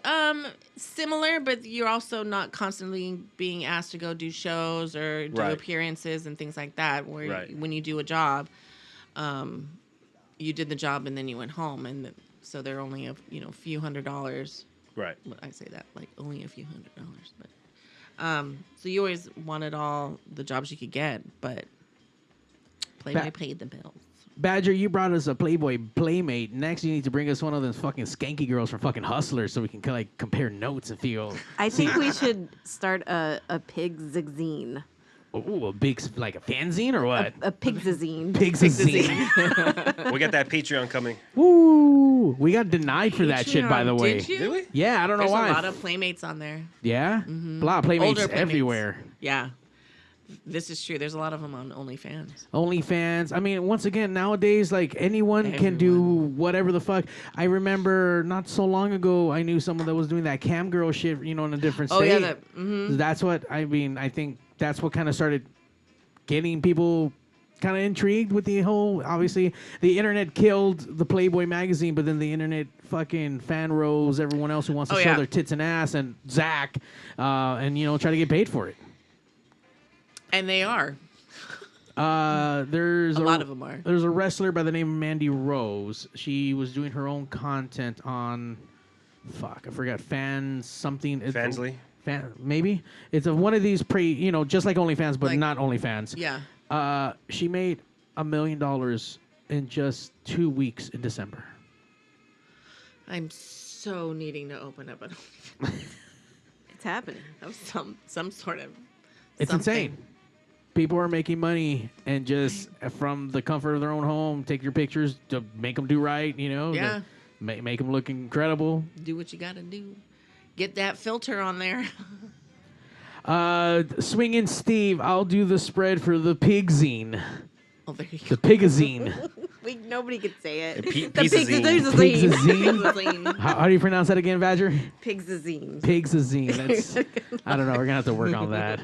Similar, but you're also not constantly being asked to go do shows or do appearances and things like that. Where when you do a job, you did the job and then you went home, and so they're only a few $100s.
Right.
I say that like only a few $100s, but so you always wanted all the jobs you could get, but Playboy paid the bills.
Badger, you brought us a Playboy Playmate. Next, you need to bring us one of those fucking skanky girls from fucking Hustlers so we can like compare notes and feel.
I think we should start a PigzRadio.
Ooh, a big, like a fanzine or what?
A PigzRadio.
PigzRadio.
We got that Patreon coming.
Woo! We got denied for that shit, by the way.
Did you?
Did we?
Yeah, I don't know
There's
why.
a lot of Playmates on there.
Yeah? A lot of Playmates
Older Playmates.
everywhere.
Yeah. this is true. There's a lot of them on OnlyFans.
OnlyFans. I mean, once again, nowadays, like anyone can do whatever the fuck. I remember not so long ago, I knew someone that was doing that cam girl shit, in a different state.
Oh yeah,
That's what I mean. I think that's what kind of started getting people kind of intrigued with the whole. Obviously, the internet killed the Playboy magazine, but then the internet fucking fan rose everyone else who wants to show their tits and ass and Zack, and try to get paid for it.
And they are.
There's
a lot of them are.
There's a wrestler by the name of Mandy Rose. She was doing her own content on, I forgot,
Fansly?
Maybe it's one of these just like OnlyFans, but not OnlyFans.
Yeah.
She made $1 million in just 2 weeks in December.
I'm so needing to open up an
It's happening.
of some sort of.
It's
something.
insane. People are making money and just from the comfort of their own home, take your pictures to make them do right,
Yeah.
Make them look incredible.
Do what you got to do. Get that filter on there.
Swingin' Steve, I'll do the spread for the Pigzine.
Oh, there you
The
go.
Pigazine.
Nobody could say it.
Pizzazine.
Pigzazine. How do you pronounce that again, Badger?
Pigzazine.
Pigzazine. That's, I don't know. We're going to have to work on that.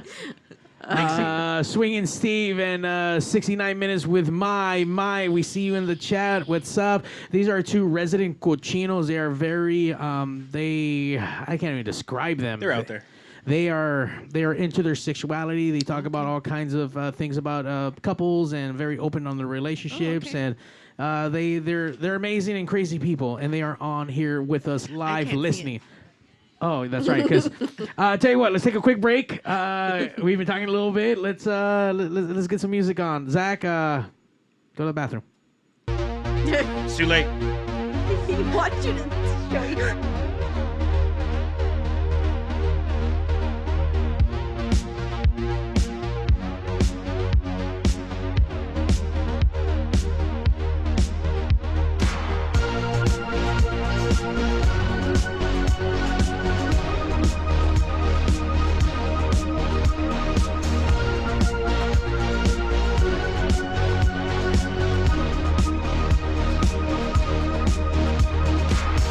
Swingin' Steve and 69 minutes with my. We see you in the chat. What's up? These are two resident cochinos. They are very, I can't even describe them.
They're out there.
They are into their sexuality. They talk about all kinds of things about couples and very open on their relationships. And they're amazing and crazy people. And they are on here with us live listening. Oh, that's right. Because tell you what, let's take a quick break. We've been talking a little bit. Let's get some music on. Zack, go to the bathroom.
It's too late.
He wants you to show your.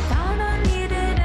Donna needed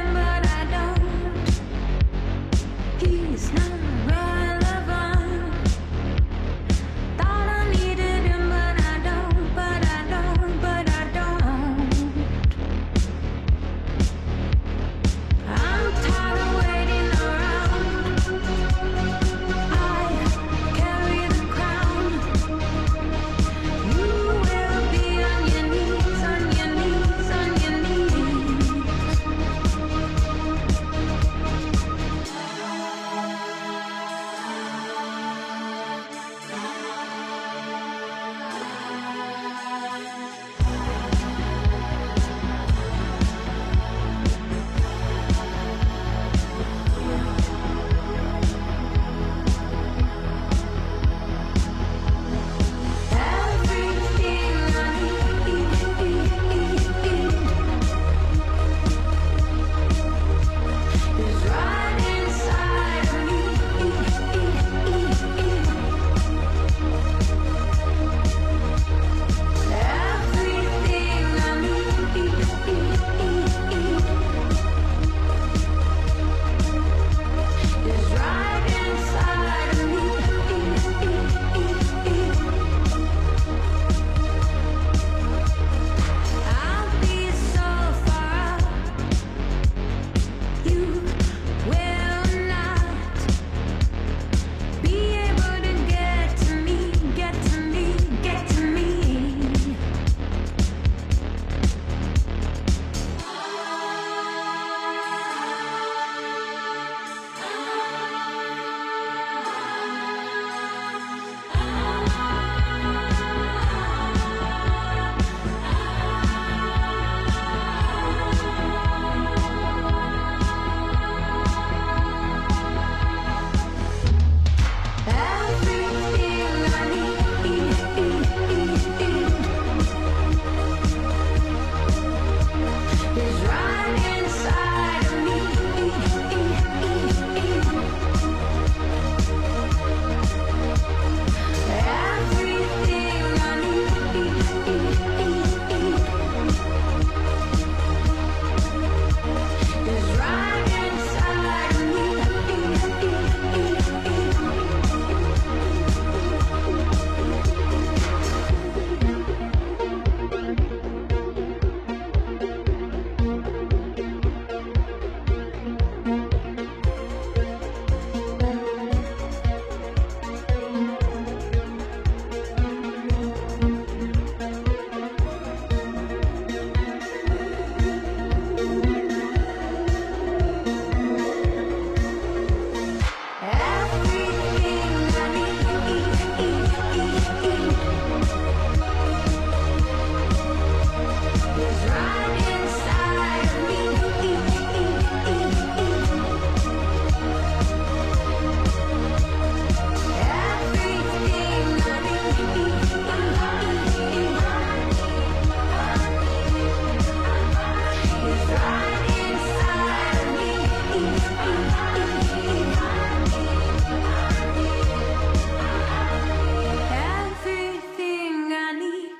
Everything I need.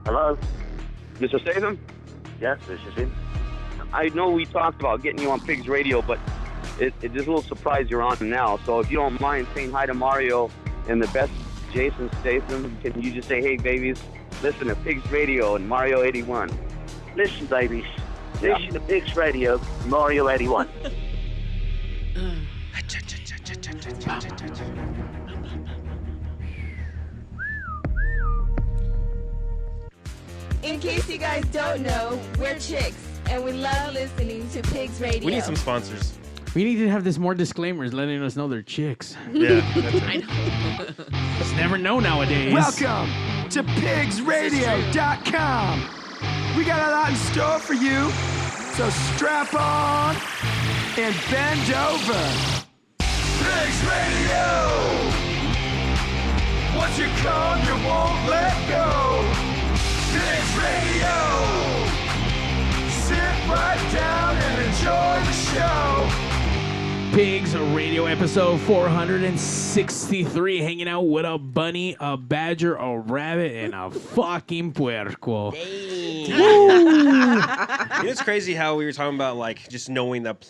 Hello? Mr. Statham? Yes, this is him. I know we talked about getting you on Pigs Radio, but it's a little surprise you're on now. So if you don't mind saying hi to Mario and the best Jason Statham, can you just say, hey, babies, listen to Pigs Radio and Mario 81.
Listen, babies. Listen to Pigs Radio, Mario 81.
In case you guys don't know, we're chicks, and we love listening to Pigs Radio.
We need some sponsors.
We need to have this more disclaimers letting us know they're chicks.
Yeah, that's
I
it.
know.
Just never know nowadays.
Welcome to PigzRadio.com. We got a lot in store for you, so strap on and bend over. Pigs Radio! Once you come, you won't let go. Pigs Radio! Sit right down and enjoy the show.
Pigs Radio episode 463, hanging out with a bunny, a badger, a rabbit, and a fucking puerco.
It's crazy how we were talking about like just knowing that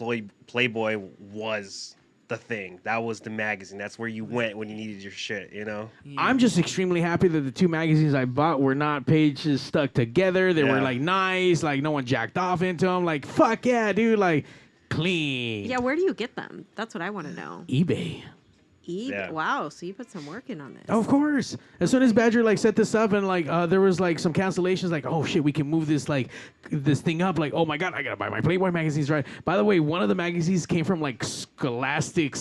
Playboy was the thing. That was the magazine. That's where you went when you needed your shit, you know?
I'm just extremely happy that the two magazines I bought were not pages stuck together. They were like nice, like no one jacked off into them. Like, fuck yeah, dude, like clean.
Yeah, where do you get them? That's what I want to know.
eBay.
Yeah.
Wow, so you put some work in on this.
Of course. As soon as Badger like set this up and like there was like some cancellations, like oh shit, we can move this like this thing up. Like oh my god, I gotta buy my Playboy magazines, right? By the way, one of the magazines came from like Scholastic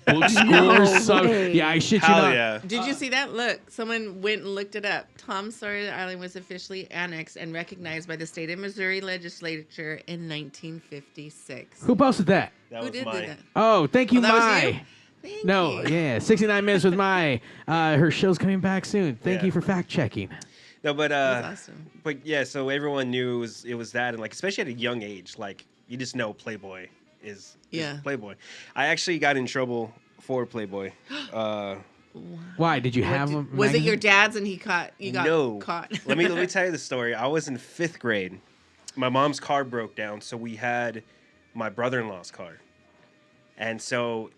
bookstore. Yeah, I shit you
Hell
not.
yeah.
Did you see that? Look, someone went and looked it up. Tom Sawyer Island was officially annexed and recognized by the state of Missouri legislature in 1956.
Who posted that?
That
Who
was
did
my.
that?
Oh, thank you,
Oh, that was
Mai.
you? Thank
No,
you.
yeah, 69 minutes with Mai. Her show's coming back soon. Thank
Yeah.
you for fact checking.
No, but
That's awesome.
but yeah, so everyone knew it was that, and like especially at a young age, like you just know Playboy is
Yeah.
Playboy. I actually got in trouble for Playboy.
Why did you have them?
Was it your dad's and you got
No.
caught?
let me tell you the story. I was in 5th grade. My mom's car broke down, so we had my brother-in-law's car, and so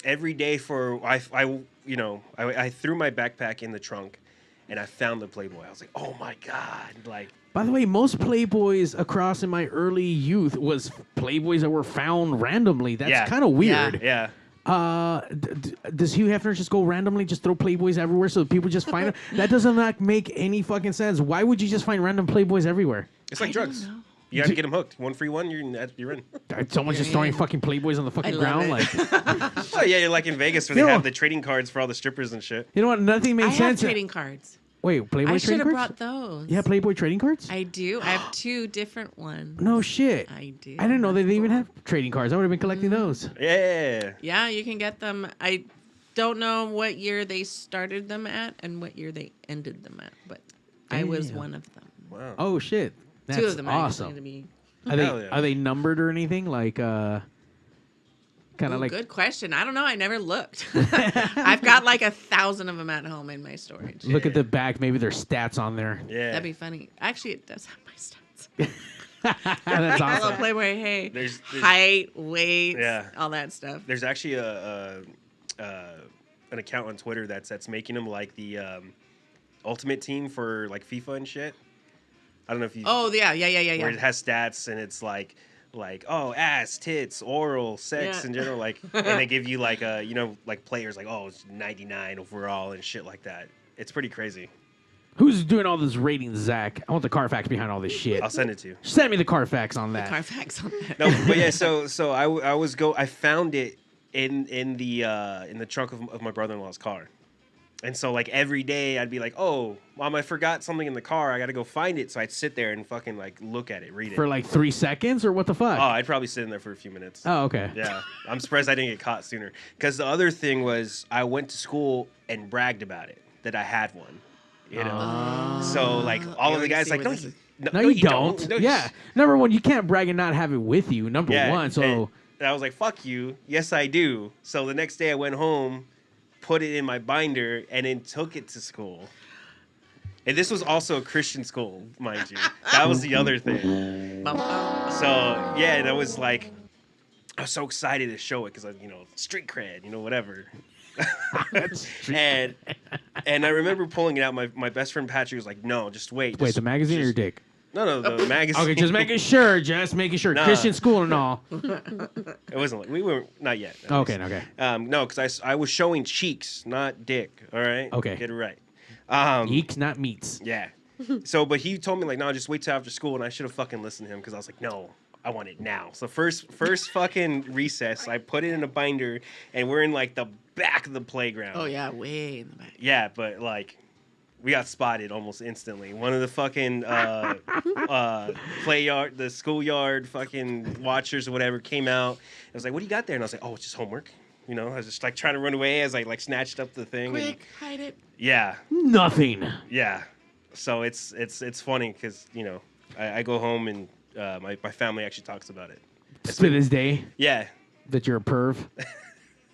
every day I threw my backpack in the trunk, and I found the Playboy. I was like, oh my god, like.
By the way, most Playboys across in my early youth was Playboys that were found randomly. That's kind of weird.
Yeah.
Does Hugh Hefner just go randomly, just throw Playboys everywhere so people just find them? That doesn't like make any fucking sense. Why would you just find random Playboys everywhere?
It's like drugs. You got to get them hooked. One free one, you're in.
Someone's just throwing fucking Playboys on the fucking ground. Like,
Oh yeah, you're like in Vegas where
You
they
know-
have the trading cards for all the strippers and shit.
you know what? Nothing made
I have
sense.
trading cards.
Wait, Playboy
I should
trading
have
cards?
brought those.
Yeah, Playboy trading cards?
I do. I have 2 different ones.
No shit.
I do.
I didn't know they even have trading cards. I would have been collecting those.
Yeah.
Yeah, you can get them. I don't know what year they started them at and what year they ended them at, but I was
Damn.
one of them.
Wow.
Oh shit. That's
2 of them
awesome.
actually to be.
Are they
Hell yeah.
are they numbered or anything? Like kind
Ooh,
of like
good question. I don't know. I never looked. I've got like 1,000 of them at home in my storage.
look at the back, maybe there's stats on there.
Yeah.
That'd be funny. Actually, it does have my stats.
That's
Hello,
awesome.
Playboy. Hey,
There's-
height, weight,
Yeah.
all that stuff.
There's actually an account on Twitter that's making them like the ultimate team for like FIFA and shit. I don't know if you.
Oh yeah.
Where it has stats and it's like oh ass, tits, oral, sex
Yeah.
in general, like, and they give you like like players like oh it's 99 overall and shit like that. It's pretty crazy.
Who's doing all this ratings, Zach? I want the Carfax behind all this shit.
I'll send it to you.
Send me the Carfax on that.
Carfax on that.
No, but yeah, so I found it in the trunk of my brother-in-law's car. And so like every day I'd be like, "Oh, Mom, I forgot something in the car. I got to go find it." So I'd sit there and fucking like look at it, read it.
For like 3 seconds or what the fuck?
Oh, I'd probably sit in there for a few minutes.
Oh, okay.
Yeah. I'm surprised I didn't get caught sooner. Cuz the other thing was I went to school and bragged about it. that I had one. You know, so like all of the guys like,
no, you don't.
No,
yeah, number one, you can't brag and not have it with you. Number one, so
and I was like, fuck you. Yes, I do. So the next day I went home, put it in my binder, and then took it to school. And this was also a Christian school, mind you. That was the other thing. So yeah, and I was like, I was so excited to show it because I, street cred, whatever. and I remember pulling it out. My best friend Patrick was like, "No, just wait."
Wait, the magazine or your dick?
No, the magazine.
Okay, just making sure. Nah. Christian school and all.
It wasn't like we were not yet.
Okay.
No, because I was showing cheeks, not dick. All right.
Okay.
Get it right.
Cheeks, not meats.
Yeah. So, but he told me like, no, just wait till after school, and I should have fucking listened to him because I was like, no. I want it now. So first fucking recess, I put it in a binder, and we're in like the back of the playground.
Oh yeah, way in the back.
Yeah, but like we got spotted almost instantly. One of the fucking the schoolyard fucking watchers or whatever came out. I was like, "What do you got there?" And I was like, "Oh, it's just homework." I was just like trying to run away as I like snatched up the thing.
Quick, hide it.
Yeah.
Nothing.
Yeah. So it's funny because I go home and. My family actually talks about it.
To this day?
Yeah.
That you're a perv?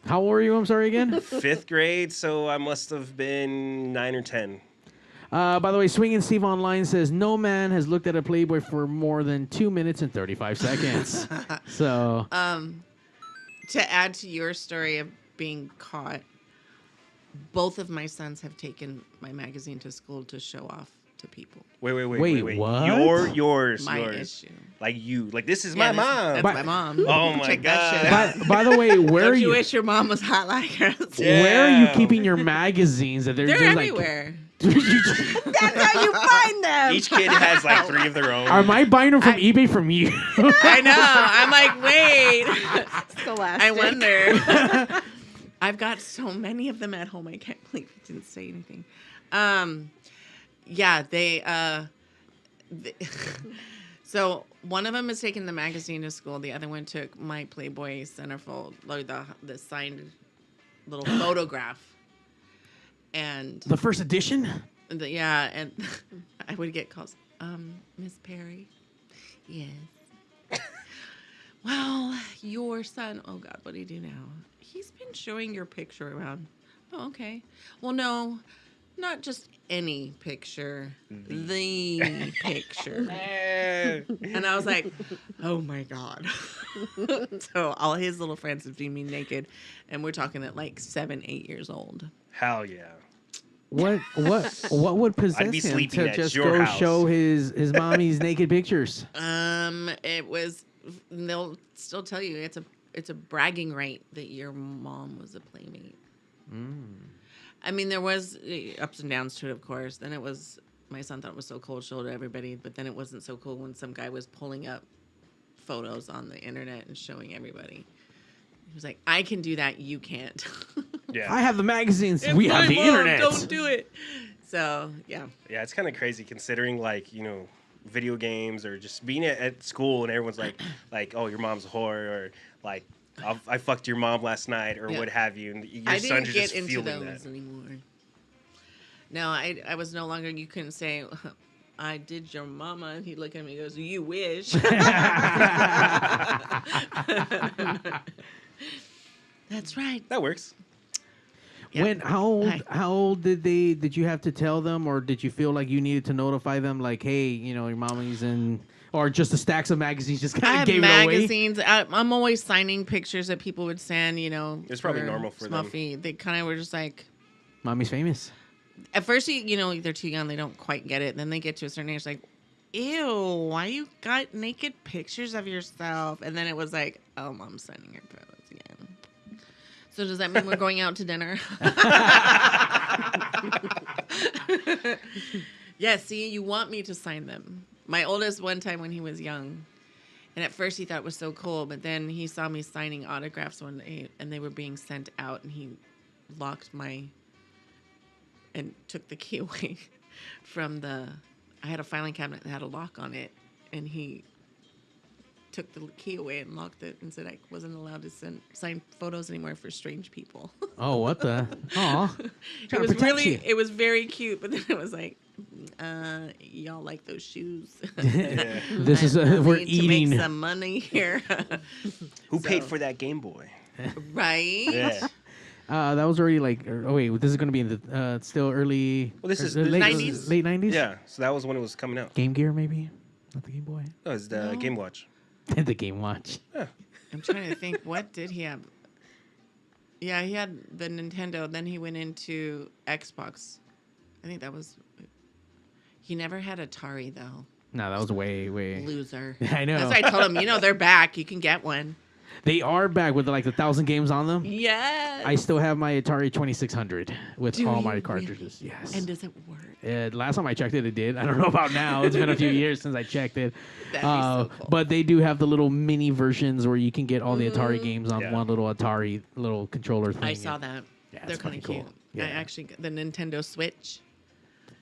How old were you? I'm sorry again?
5th grade, so I must have been 9 or 10.
By the way, Swingin' Steve Online says, no man has looked at a Playboy for more than 2 minutes and 35 seconds. So.
To add to your story of being caught, both of my sons have taken my magazine to school to show off to people.
Wait,
what?
Yours.
Issue.
Like you. Like, this is my mom.
That's my mom.
Oh, my God.
By the way, where
Don't
are you?
wish your mom was hot like her?
Where are you keeping your magazines? That they're just
everywhere.
That's how you find them.
Each kid has like 3 of their own.
Am I buying them from eBay from you?
I know. I'm like, wait.
Scholastic.
I wonder. I've got so many of them at home. I can't believe I didn't say anything. Yeah, they so one of them is taking the magazine to school. The other one took my Playboy centerfold, or the signed little photograph. And
the first edition?
And I would get calls. Miss Perry? Yes. Well, your son, oh God, what do you do now? He's been showing your picture around. Oh, okay. Well, no, not just any picture, the picture. And I was like, oh my God. So all his little friends have seen me naked, and we're talking at like 7, 8 years old.
Hell yeah.
What would possess him to just go show his mommy's naked pictures?
It was. They'll still tell you it's a bragging right that your mom was a Playmate. I mean, there was ups and downs to it, of course. Then it was, my son thought it was so cool, showed it to everybody, but then it wasn't so cool when some guy was pulling up photos on the internet and showing everybody. He was like, I can do that, you can't.
Yeah. I have the magazines,
If
we have
my
the
mom
internet.
Don't do it. So, yeah.
Yeah, it's kind of crazy considering, like, video games or just being at school and everyone's like, oh, your mom's a whore, or like, I fucked your mom last night, or what have you. And your son
didn't
just
get into
feeling
those
that.
anymore. No, I was no longer, you couldn't say, I did your mama, and he'd look at me and goes, you wish. That's right.
That works.
When how old did you have to tell them, or did you feel like you needed to notify them, like, hey, your mommy's in, or just the stacks of magazines just kind of gave it away?
Magazines. I'm always signing pictures that people would send.
It's probably normal for them.
They kind of were just like,
mommy's famous.
At first, they're too young, they don't quite get it. Then they get to a certain age, like, ew, why you got naked pictures of yourself? And then it was like, oh, mom's signing her photos again. So does that mean we're going out to dinner? Yeah, see, you want me to sign them. My oldest, one time when he was young, and at first he thought it was so cool, but then he saw me signing autographs one day, and they were being sent out, and he locked and took the key away from I had a filing cabinet that had a lock on it, and he took the key away and locked it and said I wasn't allowed to sign photos anymore for strange people.
Oh, what the? Aw.
It was really, it was very cute, but then it was like, y'all like those shoes.
This is we're eating.
To make some money here.
Who paid for that Game Boy?
Right?
Yeah.
That was already like. Oh wait, this is gonna be in the still early.
Well, this is
late
90s?
Late 90s.
Yeah, so that was when it was coming out.
Game Gear maybe, not the Game Boy.
No, it's the Game Watch.
The Game Watch.
Yeah.
I'm trying to think. What did he have? Yeah, he had the Nintendo. Then he went into Xbox. I think that was. He never had Atari though.
No, that was way.
Loser.
I know.
That's why I told him. They're back. You can get one.
They are back with like 1,000 games on them.
Yes.
I still have my Atari 2600 with
Do
all
you
my cartridges.
really?
Yes.
And does it work?
Last time I checked it did. I don't know about now. It's been a few years since I checked it.
That'd be so cool.
But they do have the little mini versions where you can get all the Atari games on one little Atari little controller thing.
I saw that.
Yeah,
They're
it's
kind of
fucking
cute.
cool. Yeah.
I actually the Nintendo Switch.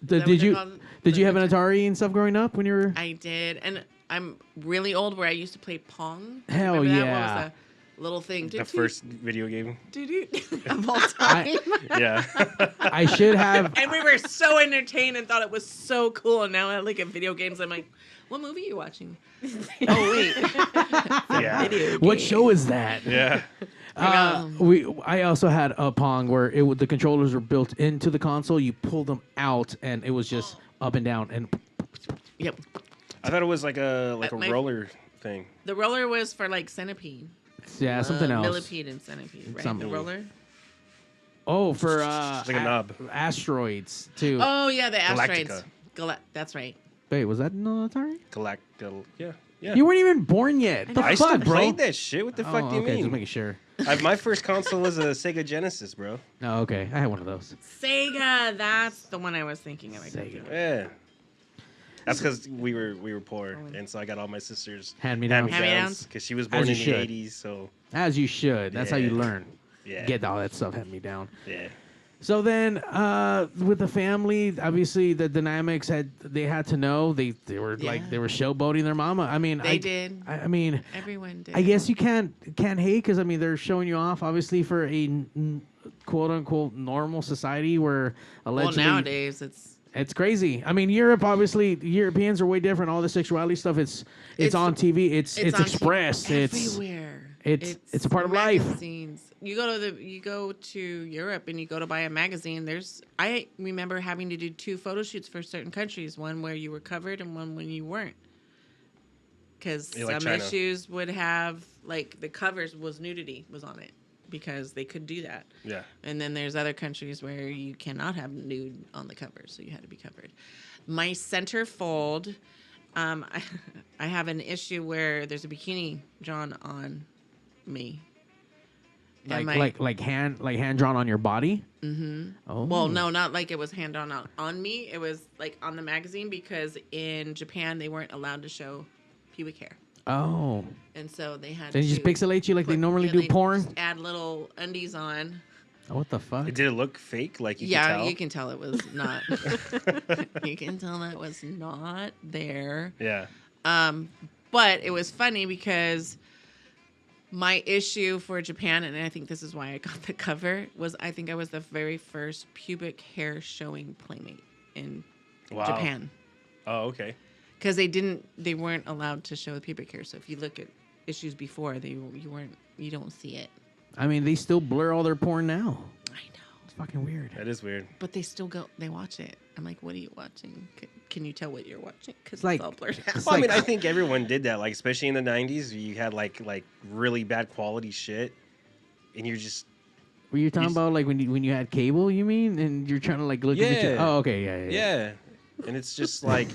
Did you have an Atari and stuff growing up when you were?
I did, and I'm really old. Where I used to play Pong.
Hell
Remember that?
yeah.
What was the little thing?
The first video game.
Of all time.
Yeah.
I should have.
And we were so entertained and thought it was so cool. And now I look at video games. I'm like, what movie are you watching? Oh wait.
Yeah.
Video
What
game.
show is that?
Yeah.
I also had a Pong where the controllers were built into the console. You pulled them out, and it was just up and down. And
Yep.
I thought it was like a
My-
roller thing.
The roller was for like Centipede.
yeah, something else.
Millipede and Centipede, right?
Something.
The roller.
Oh, for
It's like a knob.
asteroids too.
Oh yeah, the asteroids.
Galactica.
That's right.
Wait, was that no Atari?
Yeah. Yeah.
You weren't even born yet. The
I
fuck,
still
bro?
played that shit. What the fuck do you
okay,
mean?
just making sure.
My first console was a Sega Genesis, bro.
Oh, okay. I had one of those.
Sega. That's the one I was thinking of.
Sega.
Yeah. That's because we were poor, and so I got all my sisters
Hand-me-downs.
Hand-me-downs?
because she was born in
you
the
should.
80s. So
As you should. That's how you
Yeah.
learn.
yeah,
Get all that stuff hand me down.
yeah.
So then, with the family, obviously the dynamics they had to know they were like
Yeah.
they were showboating their mama. I mean,
They did.
I mean,
Everyone did.
I guess you can't hate because I mean they're showing you off obviously for a quote unquote normal society where allegedly
nowadays
it's crazy. I mean, Europe obviously Europeans are way different. All the sexuality stuff it's on TV. It's
on
expressed.
everywhere.
It's a part of life.
Magazines. You go to Europe and you go to buy a magazine. I remember having to do 2 photo shoots for certain countries, one where you were covered and one when you weren't. Because
Yeah, like
some
China.
issues would have like the covers was nudity was on it because they could do that.
Yeah.
And then there's other countries where you cannot have nude on the cover, so you had to be covered. My centerfold, I have an issue where there's a bikini drawn on me. And
Like hand drawn on your body.
Mm-hmm.
Oh.
Well, no, not like it was hand drawn on me. It was like on the magazine because in Japan they weren't allowed to show pubic hair.
Oh.
And so they had
They
to
just pixelate you like they normally do
they
porn.
just add little undies on.
Oh, what the fuck?
Did it look fake? Like you could
Yeah,
tell?
you can tell it was not. You can tell that was not there.
Yeah.
But it was funny because my issue for Japan, and I think this is why I got the cover, was I think I was the very first pubic hair showing Playmate in
Wow.
Japan.
Oh, okay.
Because they weren't allowed to show the pubic hair. So if you look at issues before, you don't see it.
I mean, they still blur all their porn now.
I know.
It's fucking weird.
That is weird.
But they still they watch it. I'm like, what are you watching? Can you tell what you're watching? Because
like-
it's all blurred out.
Well, I mean, I think everyone did that. Like, especially in the '90s, you had like really bad quality shit, and you're just.
Were you talking about like when you had cable? You mean, and you're trying to like look at the
Yeah.
Oh, okay, yeah.
Yeah, and it's just like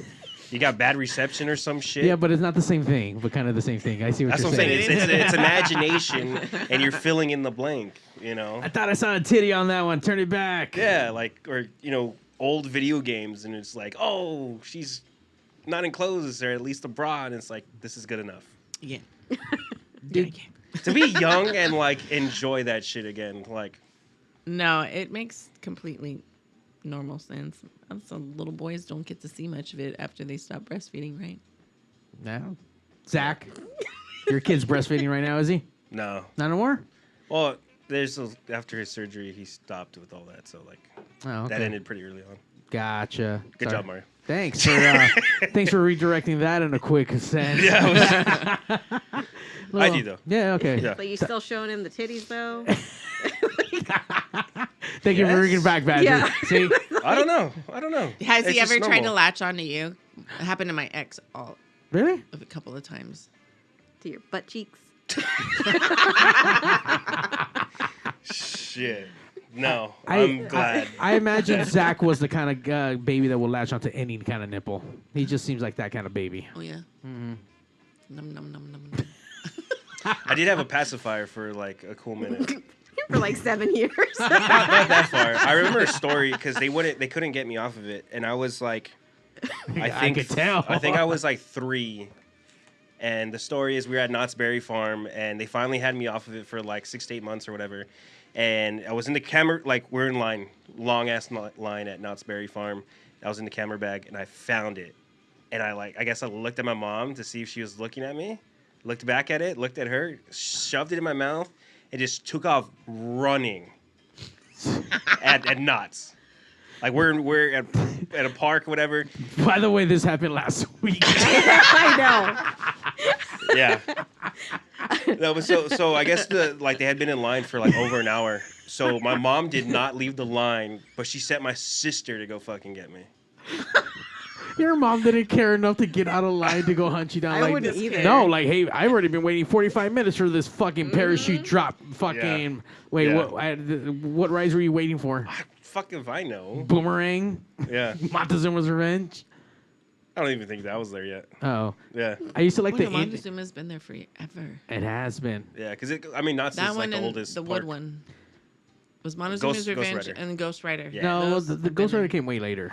you got bad reception or some shit.
Yeah, but it's not the same thing. But kind of the same thing. I see what
That's
you're
what I'm
saying.
saying. It's imagination, and you're filling in the blank. You know.
I thought I saw a titty on that one. Turn it back.
Yeah, like or old video games, and it's like, oh, she's not in clothes or at least a bra, and it's like this is good enough.
Yeah.
To be young and like enjoy that shit again, like.
No, it makes completely normal sense. Also, little boys don't get to see much of it after they stop breastfeeding, right?
No. Zack. Your kid's breastfeeding right now, is he?
No.
Not no more?
Well, after his surgery, he stopped with all that. So, like, that ended pretty early on.
Gotcha.
Good job, Mario.
Thanks for redirecting that in a quick sense.
Yeah. I do, though.
Yeah, okay.
But you still showing him the titties, though?
Thank you for bringing back Badger.
Yeah.
See?
I don't know.
Has
It's
he
just
ever tried to
normal.
latch onto you? It happened to my ex
Really?
a couple of times.
To your butt cheeks.
Shit. No, I'm glad.
I imagine Zack was the kind of baby that will latch onto any kind of nipple. He just seems like that kind of baby.
Oh, yeah.
Mm-hmm.
Num, num, num, num.
I did have a pacifier for like a cool minute.
For like 7 years.
Not that far. I remember a story because they couldn't get me off of it, and I was like,
I could tell.
I think I was like 3, and the story is we were at Knott's Berry Farm, and they finally had me off of it for like 6 to 8 months or whatever, and I was in the camera, like we're in line, long ass line at Knott's Berry Farm. I was in the camera bag, and I found it, and I guess I looked at my mom to see if she was looking at me, looked back at it, looked at her, shoved it in my mouth. It just took off running at Knott's. Like we're at a park, or whatever.
By the way, this happened last week.
I know.
Yeah. No, but so I guess they had been in line for like over an hour. So my mom did not leave the line, but she sent my sister to go fucking get me.
Your mom didn't care enough to get out of line to go hunt you down.
I wouldn't either.
No, like, hey, I've already been waiting 45 minutes for this fucking parachute drop. Fucking,
Yeah.
wait,
Yeah.
what rides were you waiting for?
Fuck if I know.
Boomerang?
Yeah.
Montezuma's Revenge?
I don't even think that was there yet.
Oh.
Yeah.
I used to like
Oh,
the
no, Montezuma's been there forever.
It has been.
Yeah, because Knott's
That
is
one
like the
and
oldest
the
park.
wood one. Was Montezuma's
Ghost
Revenge
Rider.
and Ghost Rider.
Yeah.
No,
Those
the
have been
Ghost Rider
there.
came way later.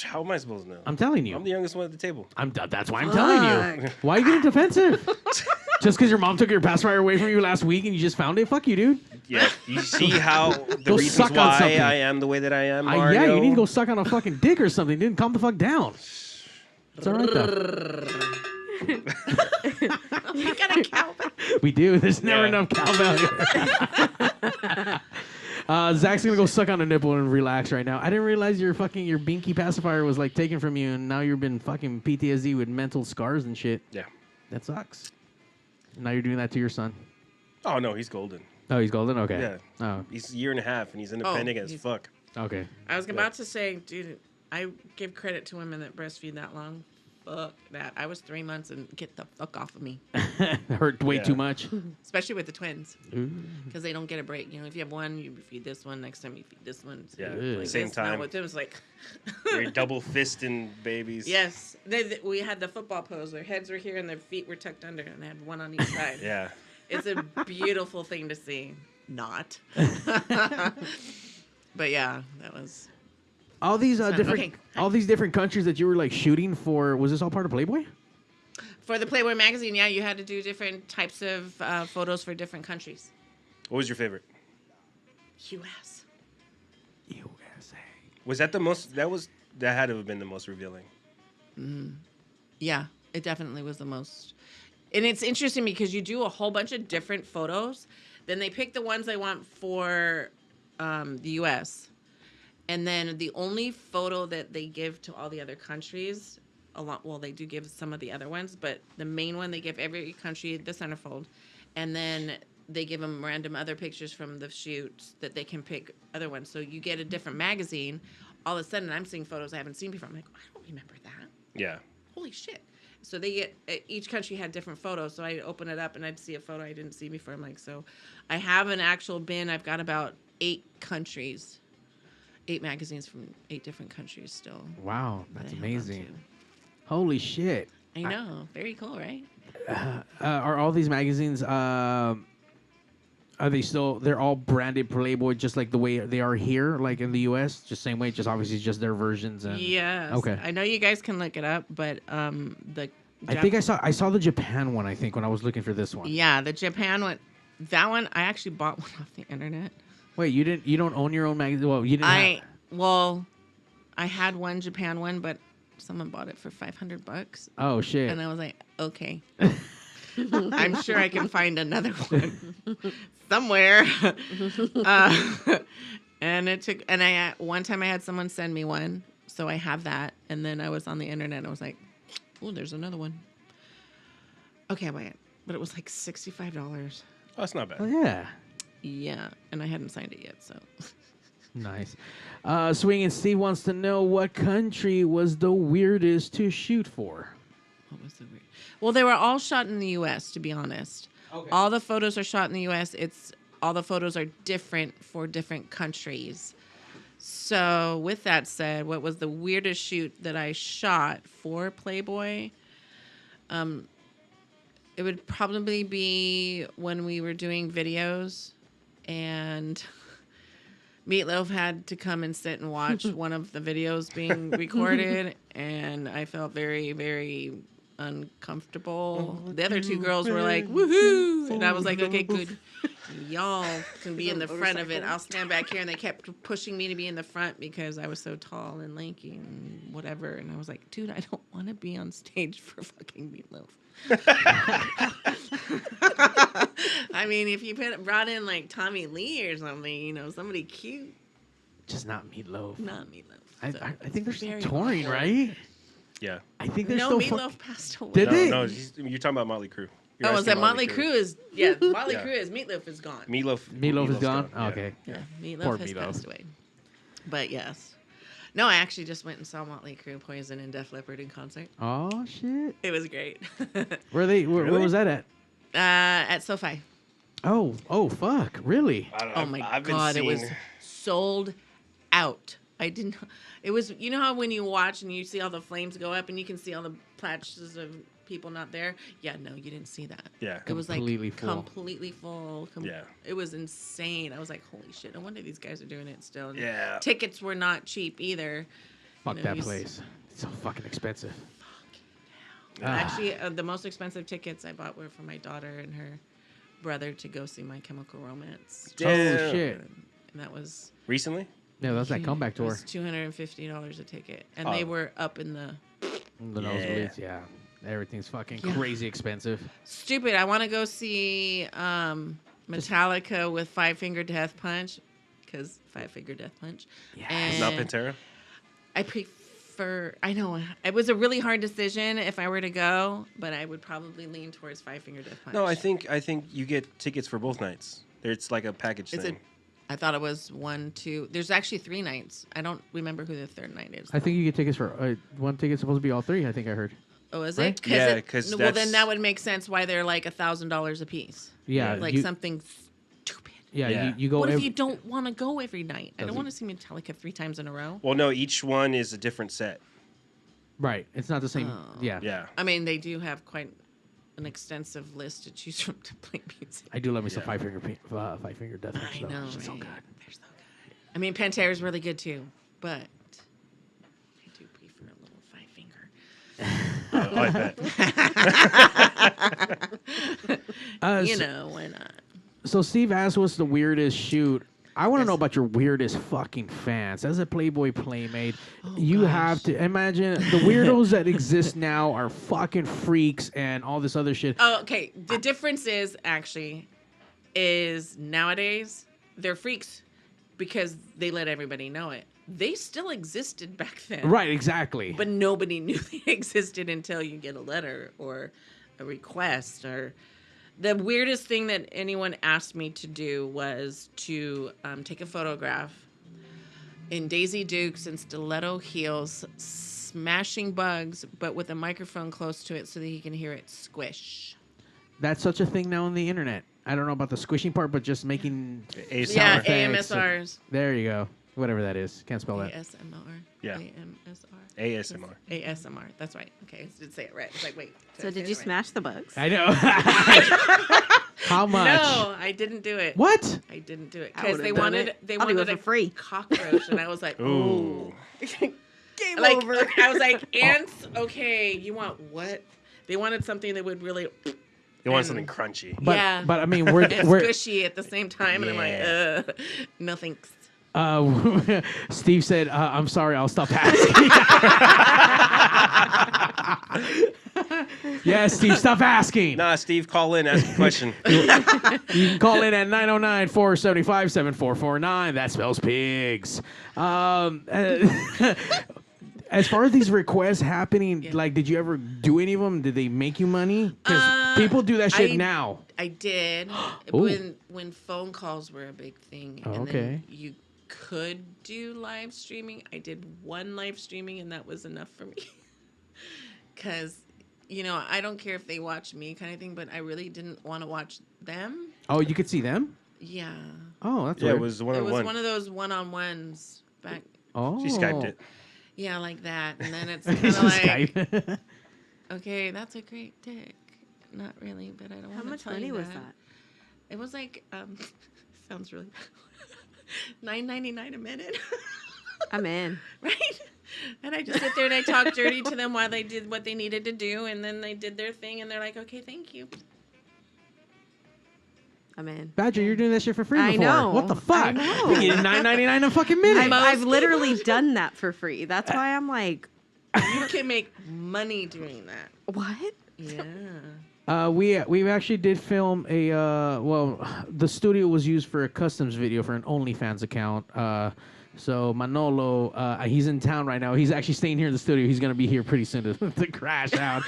How am I supposed to know?
I'm telling you.
I'm the youngest one at the table.
That's why I'm telling you. Why are you getting defensive? Just because your mom took your pacifier away from you last week and you just found it? Fuck you, dude.
Yeah, you see how the
Go
reasons
suck on
why
something.
I am the way that I am, Mario?
Yeah, you need to go suck on a fucking dick or something, dude. Calm the fuck down. It's all right, though.
We got a cowbell.
We do. There's never enough cowbell here. Zach's gonna go suck on a nipple and relax right now. I didn't realize your binky pacifier was like taken from you, and now you've been fucking PTSD with mental scars and shit.
Yeah.
That sucks. Now you're doing that to your son.
Oh, no, he's golden.
Oh, he's golden? Okay.
Yeah.
Oh,
He's a year and a half, and he's independent as fuck.
okay.
I was about to say, dude, I give credit to women that breastfeed that long. Fuck that. I was 3 months and get the fuck off of me.
Hurt way too much.
Especially with the twins. Because they don't get a break. You know, if you have one, you feed this one. Next time you feed this one.
Yeah,
Like
same
this. Now
time.
with them, it's like...
You're double fisting babies.
Yes. We had the football pose. Their heads were here and their feet were tucked under. And they had one on each side.
Yeah.
It's a beautiful thing to see. Not. But yeah, that was...
All these different,
okay.
all these different countries that you were like shooting for. Was this all part of Playboy?
For the Playboy magazine, yeah, you had to do different types of photos for different countries.
What was your favorite?
U.S.
USA.
Was that the most? That had to have been the most revealing.
Yeah, it definitely was the most. And it's interesting because you do a whole bunch of different photos. Then they pick the ones they want for the U.S. And then the only photo that they give to all the other countries, they do give some of the other ones, but the main one they give every country the centerfold. And then they give them random other pictures from the shoots that they can pick other ones. So you get a different magazine. All of a sudden, I'm seeing photos I haven't seen before. I'm like, I don't remember that.
Yeah.
Holy shit. So they get, each country had different photos. So I'd open it up and I'd see a photo I didn't see before. I'm like, so I have an actual bin. I've got about 8 countries. 8 magazines from 8 different countries still.
Wow, that's amazing. Holy shit.
I know. Very cool, right?
Are all these magazines, are they still, they're all branded Playboy just like the way they are here, like in the U.S.? Just same way, just obviously just their versions? And
Yes.
Okay.
I know you guys can look it up, but
I think I saw the Japan one, I think, when I was looking for this one.
Yeah, the Japan one. That one, I actually bought one off the internet.
Wait, you don't own your own magazine? Well, you didn't
I had one Japan one, but someone bought it for $500.
Oh, shit.
And I was like, okay. I'm sure I can find another one somewhere. And it took, and one time I had someone send me one, so I have that. And then I was on the internet and I was like, oh, there's another one. Okay, I'll buy it. But it was like $65.
Oh, that's not bad.
Oh, yeah.
Yeah, and I hadn't signed it yet, so.
Nice. Swinging Steve wants to know what country was the weirdest to shoot for.
What was the weird? Well, they were all shot in the U.S., to be honest. Okay. All the photos are shot in the U.S. All the photos are different for different countries. So with that said, what was the weirdest shoot that I shot for Playboy? It would probably be when we were doing videos and Meatloaf had to come and sit and watch one of the videos being recorded, and I felt very, very uncomfortable. The other two girls were like, woohoo! And I was like, okay, good. Y'all can be in the front of it. I'll stand back here. And they kept pushing me to be in the front because I was so tall and lanky and whatever. And I was like, dude, I don't want to be on stage for fucking Meatloaf. I mean, if you brought in like Tommy Lee or something, you know, somebody cute.
Just not Meatloaf.
Not Meatloaf.
I think they're still
very
touring,
awkward.
right?
Yeah.
I think they're
No,
still
Meatloaf passed away.
Did they?
No, you're talking about Motley Crue.
Oh, is that Motley Crue is, yeah, Motley Crue is, Meatloaf is gone.
Meatloaf
is gone?
Yeah.
Okay.
Yeah, Meatloaf
Poor
has
Meatloaf.
passed away. But yes. No, I actually just went and saw Motley Crue, Poison, and Def Leppard in concert.
Oh, shit.
It was great.
Where
Really?
was that at?
At SoFi.
Oh, fuck. Really?
Oh my God, it was sold out. I didn't. It was, you know how when you watch and you see all the flames go up and you can see all the patches of people not there? Yeah, no, you didn't see that.
Yeah.
It was like
Completely full.
completely full.
Yeah.
It was insane. I was like, holy shit, no wonder these guys are doing it still. And
Yeah.
tickets were not cheap either.
Fuck
You know,
that
you
place. It's so fucking expensive.
Actually, the most expensive tickets I bought were for my daughter and her brother to go see My Chemical Romance.
Oh, shit.
And that was...
Recently?
Yeah, that's that comeback
It
tour.
was $250 a ticket. And they were up in the...
The nosebleeds, yeah. Everything's fucking crazy expensive.
Stupid. I want to go see Metallica with Five Finger Death Punch. Because Five Finger Death Punch.
Yeah.
And
Not Pantera?
I prefer... I know. It was a really hard decision if I were to go. But I would probably lean towards Five Finger Death Punch.
No, I think you get tickets for both nights. It's like a package thing.
I thought it was 1, 2. There's actually 3 nights. I don't remember who the third night is.
I think you get tickets for one ticket's supposed to be all 3. I think I heard.
Oh, is
Right?
it?
Yeah, 'cause
well, then that would make sense why they're like $1,000 a piece.
Yeah,
like something stupid.
Yeah, you go.
What if you don't want to go every night? I don't
Doesn't-
want to see Metallica 3 times in a row.
Well, no, each one is a different set.
Right, it's not the same.
Oh.
Yeah,
Yeah.
I mean, they do have quite an extensive list to choose from to play music.
I do love me some Five Finger Death Punch.
I
though.
know,
It's so
right?
good.
They're so good. I mean, Pantera's really good too, but I do prefer a little Five Finger.
I bet.
You know, why not?
So Steve asked, "What's the weirdest shoot?" I want to know about your weirdest fucking fans. As a Playboy Playmate, you have to imagine the weirdos that exist now are fucking freaks and all this other shit.
Oh, okay. The difference is nowadays they're freaks because they let everybody know it. They still existed back then.
Right, exactly.
But nobody knew they existed until you get a letter or a request. Or the weirdest thing that anyone asked me to do was to take a photograph in Daisy Dukes and stiletto heels, smashing bugs, but with a microphone close to it so that he can hear it squish.
That's such a thing now on the internet. I don't know about the squishing part, but just making
Yeah, AMSRs.
There you go. Whatever that is. Can't spell that.
ASMR.
Yeah.
AMSR.
ASMR.
ASMR. That's right. Okay, I did say it right. It's like, wait.
So did you smash the bugs?
I know. How much?
No, I didn't do it.
What?
I didn't do it
I
because
would've
they
done
wanted
it.
they
I'll do
wanted
it
a
for free.
cockroach, and I was like,
Ooh.
Game over.
I was like, ants. Okay, you want what? They wanted something that would really.
They want something crunchy.
But,
yeah,
but I mean, we're
and squishy at the same time, and I'm like, no thanks.
Steve said, "I'm sorry, I'll stop asking." Yeah, Steve, stop asking.
Nah, Steve, call in, ask a question.
You can call in at 909-475-7449. That spells pigs. As far as these requests happening, like, did you ever do any of them? Did they make you money? Because people do that shit now.
I did when phone calls were a big thing. And then you could do live streaming. I did one live streaming, and that was enough for me. Because, I don't care if they watch me kind of thing, but I really didn't want to watch them.
Oh, you could see them?
Yeah.
Oh, that's weird.
It was one-on-one.
It was one of those one-on-ones back.
Oh.
She Skyped it.
Yeah, like that. And then it's kind of like, okay, that's a great dick. Not really, but I don't want to tell you that. How much money was that? It was like, sounds really $9.99 a minute.
I'm in.
Right? And I just sit there and I talk dirty to them while they did what they needed to do, and then they did their thing, and they're like, okay, thank you.
I'm in.
Badger, you're doing that shit for free
I
before.
know.
What the fuck?
I know.
You're getting $9.99 a fucking minute.
I've literally done that for free. That's why I'm like...
You can make money doing that.
What?
Yeah.
We actually did film the studio was used for a customs video for an OnlyFans account. So Manolo, he's in town right now. He's actually staying here in the studio. He's gonna be here pretty soon to crash out.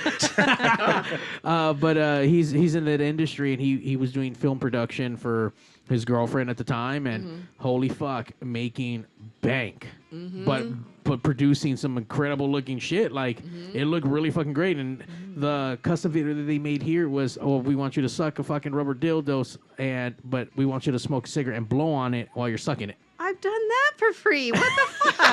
But he's in that industry, and he was doing film production for his girlfriend at the time, and holy fuck, making bank. But producing some incredible looking shit. Like it looked really fucking great. And the custom video that they made here was, we want you to suck a fucking rubber dildos, but we want you to smoke a cigarette and blow on it while you're sucking it.
I've done that for free. What the fuck?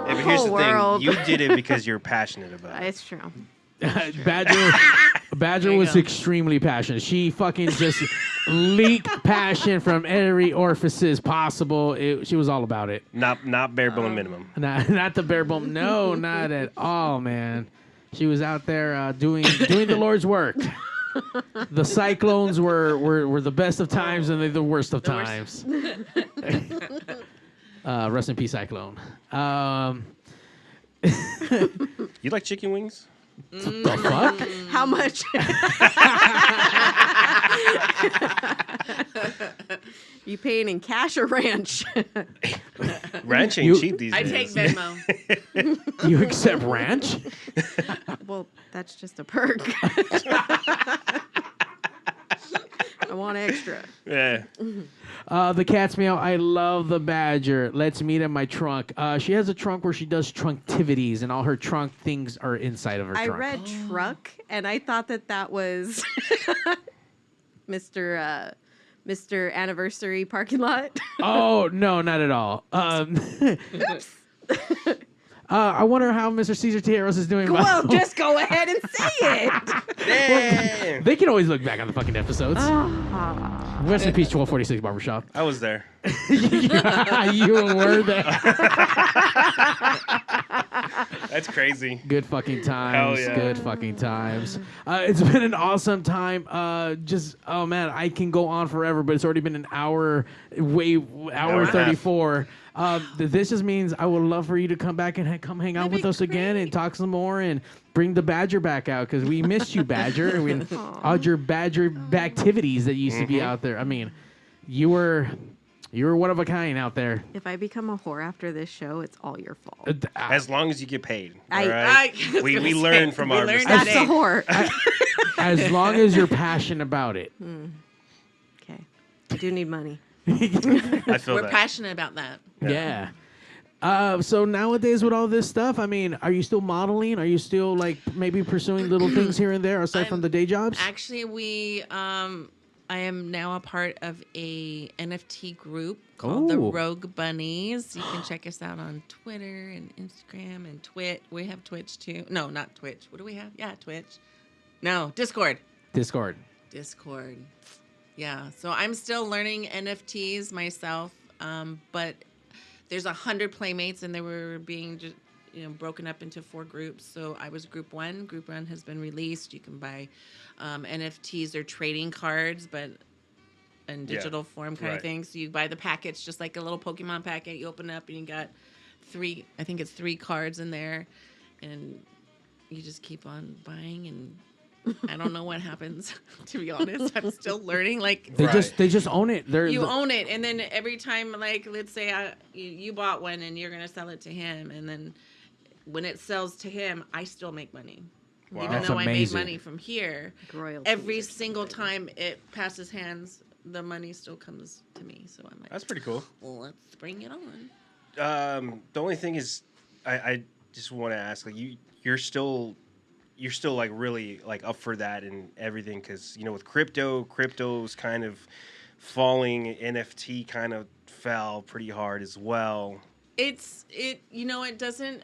Yeah, but here's the thing. You did it because you're passionate about it.
It's true.
Badger was extremely passionate. She fucking just leaked passion from every orifices possible. She was all about it.
Not bare bone minimum.
Not the bare bone. No, not at all, man. She was out there doing the Lord's work. The cyclones were the best of times, and they're the worst of times. Rest in peace, Cyclone.
You like chicken wings?
The fuck?
How much? You paying in cash or ranch?
Ranch ain't cheap these days.
I take Venmo.
You accept ranch?
Well, that's just a perk. I want extra.
Yeah.
The cat's meow. I love the Badger. Let's meet in my trunk. She has a trunk where she does trunktivities, and all her trunk things are inside of her trunk.
I read truck, and I thought that was Mr. Anniversary Parking Lot.
Oh, no, not at all.
Oops.
I wonder how Mr. Cesar Tierros is doing.
Well, just go ahead and say it.
Damn.
They can always look back on the fucking episodes. Rest in peace, 1246 Barbershop.
I was there.
You were there.
That's crazy.
Good fucking times.
Hell yeah.
Good fucking times. It's been an awesome time. Oh man, I can go on forever, but it's already been an hour 34. This just means I would love for you to come back and come hang out with us again and talk some more and bring the Badger back out, because we missed you, Badger. I mean, all your Badger activities that used to be out there. I mean, you were one of a kind out there.
If I become a whore after this show, it's all your fault.
As long as you get paid. All
I-
right? We learn from our mistakes.
That's a whore.
As long as you're passionate about it.
Okay. I do need money.
I feel
We're
that.
passionate about that.
Yeah. So nowadays with all this stuff, I mean, are you still modeling? Are you still like maybe pursuing little things here and there aside from the day jobs?
Actually, I am now a part of a NFT group called the Rogue Bunnies. You can check us out on Twitter and Instagram and Twitch. We have Twitch too. No, not Twitch. What do we have? Yeah, Twitch. No, Discord.
Discord.
Yeah, so I'm still learning NFTs myself, but there's 100 Playmates, and they were being just, broken up into 4 groups. So I was Group 1. Group 1 has been released. You can buy NFTs or trading cards, but in digital form kind of thing. So you buy the package, just like a little Pokemon packet. You open it up, and you got I think it's 3 cards in there, and you just keep on buying, and I don't know what happens. To be honest, I'm still learning. Like
they just own it.
You own it, and then every time, like, let's say you bought one and you're gonna sell it to him, and then when it sells to him, I still make money.
Wow.
Even
That's
though
amazing.
I made money from here, every single time it passes hands, the money still comes to me. So I'm like,
that's pretty cool.
Well, let's bring it on.
The only thing is, I just want to ask, like, you're still like really like up for that and everything, because with crypto's kind of falling. NFT kind of fell pretty hard as well.
It doesn't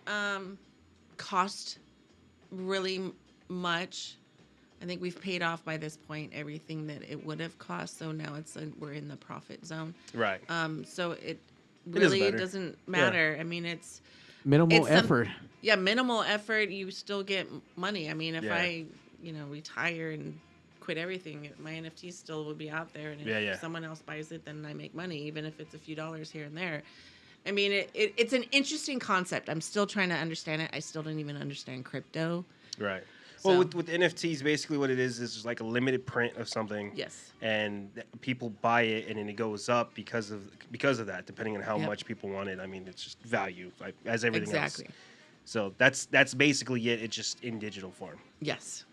cost really much. I think we've paid off by this point everything that it would have cost. So now we're in the profit zone.
Right.
So it really doesn't matter.
Yeah.
I mean, it's
minimal effort.
Minimal effort. You still get money. I mean, if I, retire and quit everything, my NFT still will be out there. And if someone else buys it, then I make money, even if it's a few dollars here and there. I mean, it's an interesting concept. I'm still trying to understand it. I still don't even understand crypto.
Right.
So.
Well, with NFTs, basically what it is like a limited print of something.
Yes.
And people buy it, and then it goes up because of that, depending on how much people want it. I mean, it's just value, like, as everything else.
Exactly.
So that's basically it. It's just in digital form.
Yes.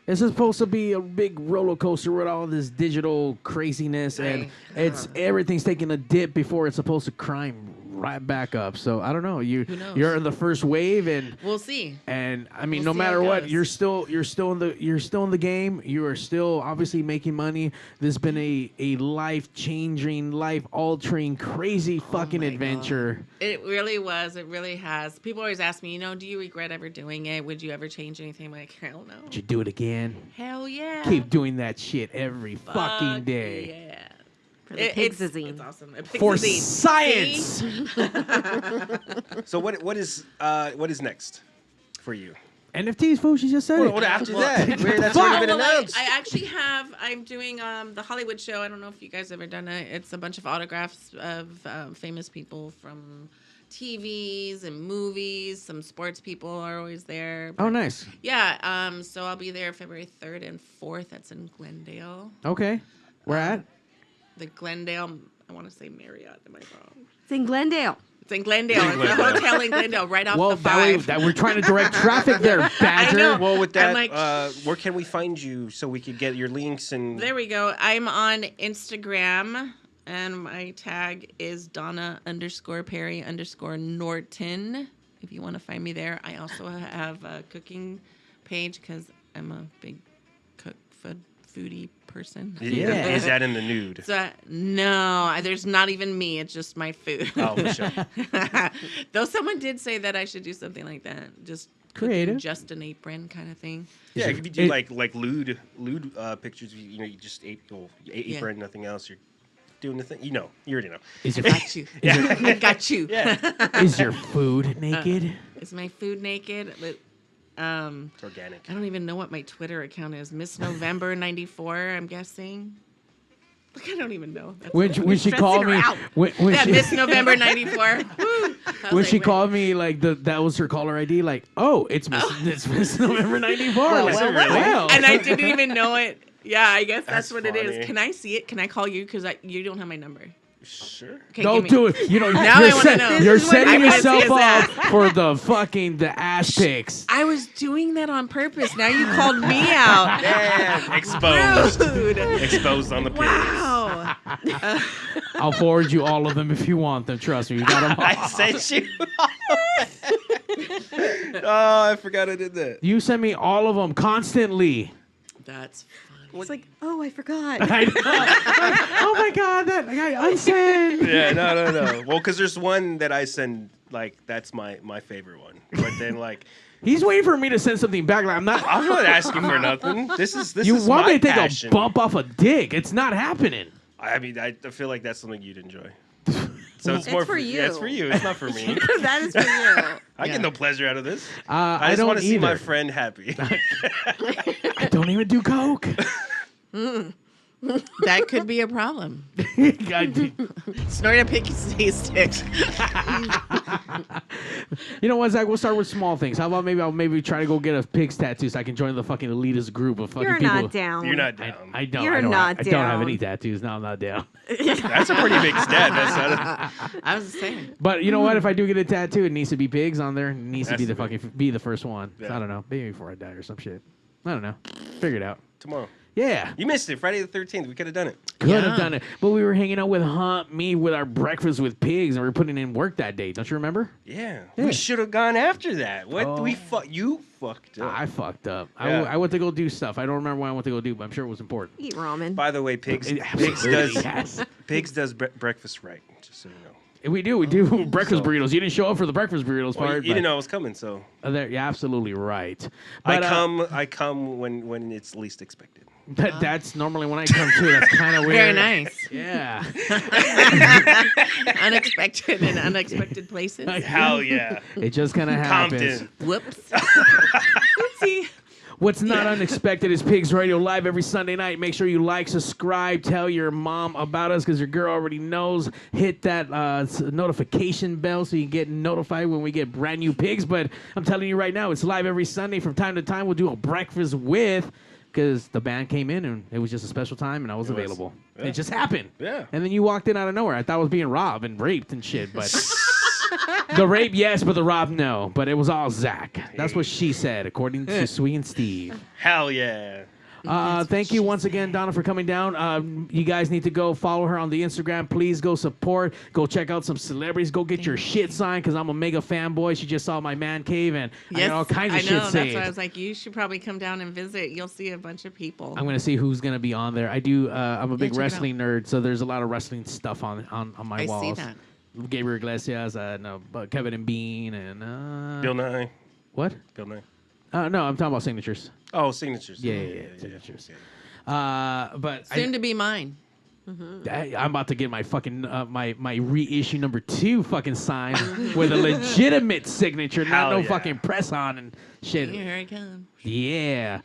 This is supposed to be a big roller coaster with all this digital craziness, and everything's taking a dip before it's supposed to climb right back up. So I don't know. You're in the first wave, and
we'll see.
And I mean, no matter what, you're still in the game. You are still obviously making money. This has been a life-changing, life-altering, crazy fucking adventure.
God. It really was. It really has. People always ask me, do you regret ever doing it? Would you ever change anything? I'm like, hell no.
Would you do it again?
Hell yeah.
Keep doing that shit every fucking day.
Yeah.
For the PigzRadio.
It's awesome.
For science.
So what is next for you?
NFTs, fool. She just said it.
What after that? That's already been announced.
I actually I'm doing the Hollywood show. I don't know if you guys ever done it. It's a bunch of autographs of famous people from TVs and movies. Some sports people are always there.
Oh, nice.
Yeah. So I'll be there February 3rd and 4th. That's in Glendale.
Okay. Where at?
The Glendale, I want to say Marriott. Am I wrong?
It's in Glendale.
It's in Glendale. It's a hotel in Glendale, right off the 5.
We're trying to direct traffic there, Badger.
I know.
Well, with that, where can we find you so we could get your links and?
There we go. I'm on Instagram, and my tag is Donna_Perry_Norton. If you want to find me there, I also have a cooking page because I'm a big foodie person.
Yeah. Is that in the nude?
So, no, there's not even me. It's just my food.
Oh, for sure.
Though someone did say that I should do something like that. Just
creative,
just an apron kind of thing.
Yeah, if you do like lewd pictures, you just apron, nothing else. You're doing the thing. You already know.
Got you. Yeah. I got you.
Yeah.
Is your food naked?
Is my food naked?
It's organic.
I don't even know what my Twitter account is. Miss November 94, I'm guessing. Look, I don't even know.
When she called me,
Miss November 94.
When she called me, like that was her caller ID. Like, it's Miss November 94. Wow.
And I didn't even know it. Yeah, I guess that's what funny. It is. Can I see it? Can I call you? Because you don't have my number.
Sure.
Okay,
don't do it.
Now I want to know.
You're setting yourself up for the ass pics.
I was doing that on purpose. Now you called me out.
Damn. Exposed.
Rude.
Exposed on the pics.
Wow.
I'll forward you all of them if you want them. Trust me. You got them all.
I sent you all of them. Oh, I forgot I did that.
You send me all of them constantly.
That's funny.
It's like, I forgot.
I know. Oh my God, that I got unsent.
Yeah, no. Well, because there's one that I send, like, that's my favorite one. But then, like,
he's waiting for me to send something back. Like, I'm not
asking for nothing. This is
you want
my
me to take
passion.
a bump off a dick? It's not happening.
I mean, I feel like that's something you'd enjoy. So it's more
for you.
Yeah, it's for you. It's not for me.
That is for you.
I get no pleasure out of this.
I
just
don't
want to see
either.
my friend happy.
I don't even do coke.
That could be a problem. Snort a picky stick.
You know what, Zach? We'll start with small things. How about I'll try to go get a pig's tattoo so I can join the fucking elitist group of fucking
You're
people.
not down.
You're not down.
I don't.
You're
I don't,
not
I don't have
down.
any tattoos. No, I'm not down.
That's a pretty big stat.
I was the same.
But you know what? If I do get a tattoo, it needs to be pigs on there. It needs to
Has
be
to
be the first one.
Yeah.
So I don't know. Maybe before I die or some shit. I don't know. Figure it out.
Tomorrow.
Yeah.
You missed it. Friday the 13th. We could have done it.
Could have done it. But we were hanging out with with our breakfast with pigs, and we were putting in work that day. Don't you remember?
Yeah.
Yeah.
We should have gone after that. What?
Oh.
You fucked up.
I fucked up.
Yeah.
I went to go do stuff. I don't remember what I went to go do, but I'm sure it was important.
Eat ramen.
By the way, Pigs
Absolutely,
does breakfast right, just so you know.
We do breakfast burritos. You didn't show up for the breakfast burritos
Well,
part.
you didn't know I was coming, so.
You're absolutely right. But,
I come when it's least expected.
That's normally when I come too. That's kind of weird.
Very nice.
Yeah.
Unexpected in unexpected places.
Hell yeah.
It just kind of happens.
Compton.
Whoops. Oopsie.
What's not unexpected is Pigs Radio live every Sunday night. Make sure you like, subscribe, tell your mom about us because your girl already knows. Hit that notification bell so you get notified when we get brand new pigs. But I'm telling you right now, it's live every Sunday. From time to time, we'll do a breakfast with because the band came in and it was just a special time and I was available.
Yeah.
It just happened.
Yeah.
And then you walked in out of nowhere. I thought I was being robbed and raped and shit, but... The rape, yes, but the rob, no. But it was all Zack. That's what she said, according to Sweet and Steve.
Hell yeah.
Thank you once again, Donna, for coming down. You guys need to go follow her on the Instagram. Please go support. Go check out some celebrities. Go get your shit signed because I'm a mega fanboy. She just saw my man cave and I got all kinds of shit
That's
saved.
why I was like, you should probably come down and visit. You'll see a bunch of people.
I'm gonna see who's gonna be on there. I do. I'm a big
check it
wrestling nerd, so there's a lot of wrestling stuff on my walls.
I see that.
Gabriel Iglesias, Kevin and Bean, and
Bill Nye.
What?
Bill Nye.
No, I'm talking about signatures.
Oh, signatures.
Yeah, signatures. But
Soon to be mine.
I'm about to get my fucking my reissue number 2 fucking signed with a legitimate signature, not no fucking press on and shit.
Here it comes.
Yeah.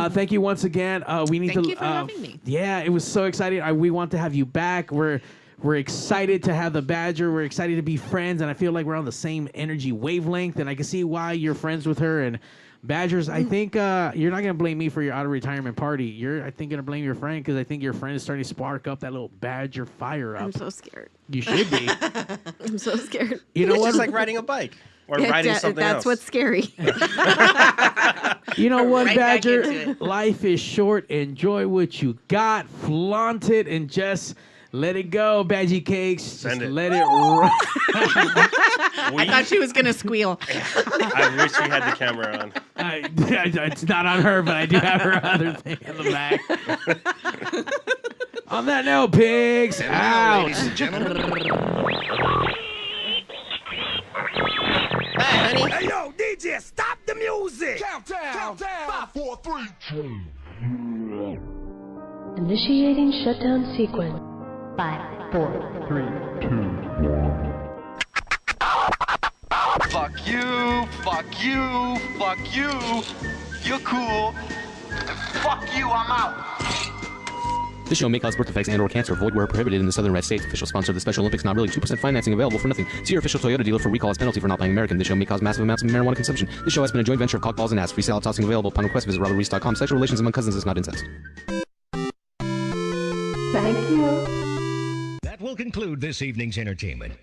Thank you once again. We need
Thank
to.
you for having me.
Yeah, it was so exciting. We want to have you back. We're excited to have the Badger. We're excited to be friends, and I feel like we're on the same energy wavelength, and I can see why you're friends with her. And Badgers, I think you're not going to blame me for your out-of-retirement party. You're, I think, going to blame your friend because I think your friend is starting to spark up that little Badger fire up.
I'm so scared.
You should be.
I'm so scared.
You know
It's
what?
just like riding a bike or riding something
That's
else.
what's scary.
You know what,
Right back
Badger?
into it.
Life is short. Enjoy what you got. Flaunt it and just... let it go, Badgie Cakes.
Send
Just
it.
let it run.
I thought she was going to squeal.
I wish we had the camera on.
It's not on her, but I do have her other thing in the back. On that note, pigs, out.
Ladies and gentlemen.
Bye, honey.
Hey, yo, DJ, stop the music. Countdown. 5, 4, 3, 2.
Initiating shutdown sequence. 5, 4, 3, 2, 1.
Fuck you, fuck you, fuck you. You're cool. Fuck you, I'm out.
This show may cause birth defects and/or cancer. Void where prohibited in the Southern Red States. Official sponsor of the Special Olympics. Not really. 2% financing available for nothing. See your official Toyota dealer for recall as penalty for not buying American. This show may cause massive amounts of marijuana consumption. This show has been a joint venture of cockballs and ass. Free salad tossing available upon request. Visit robertreese.com. Sexual relations among cousins is not incest.
Thank you.
That will conclude this evening's entertainment.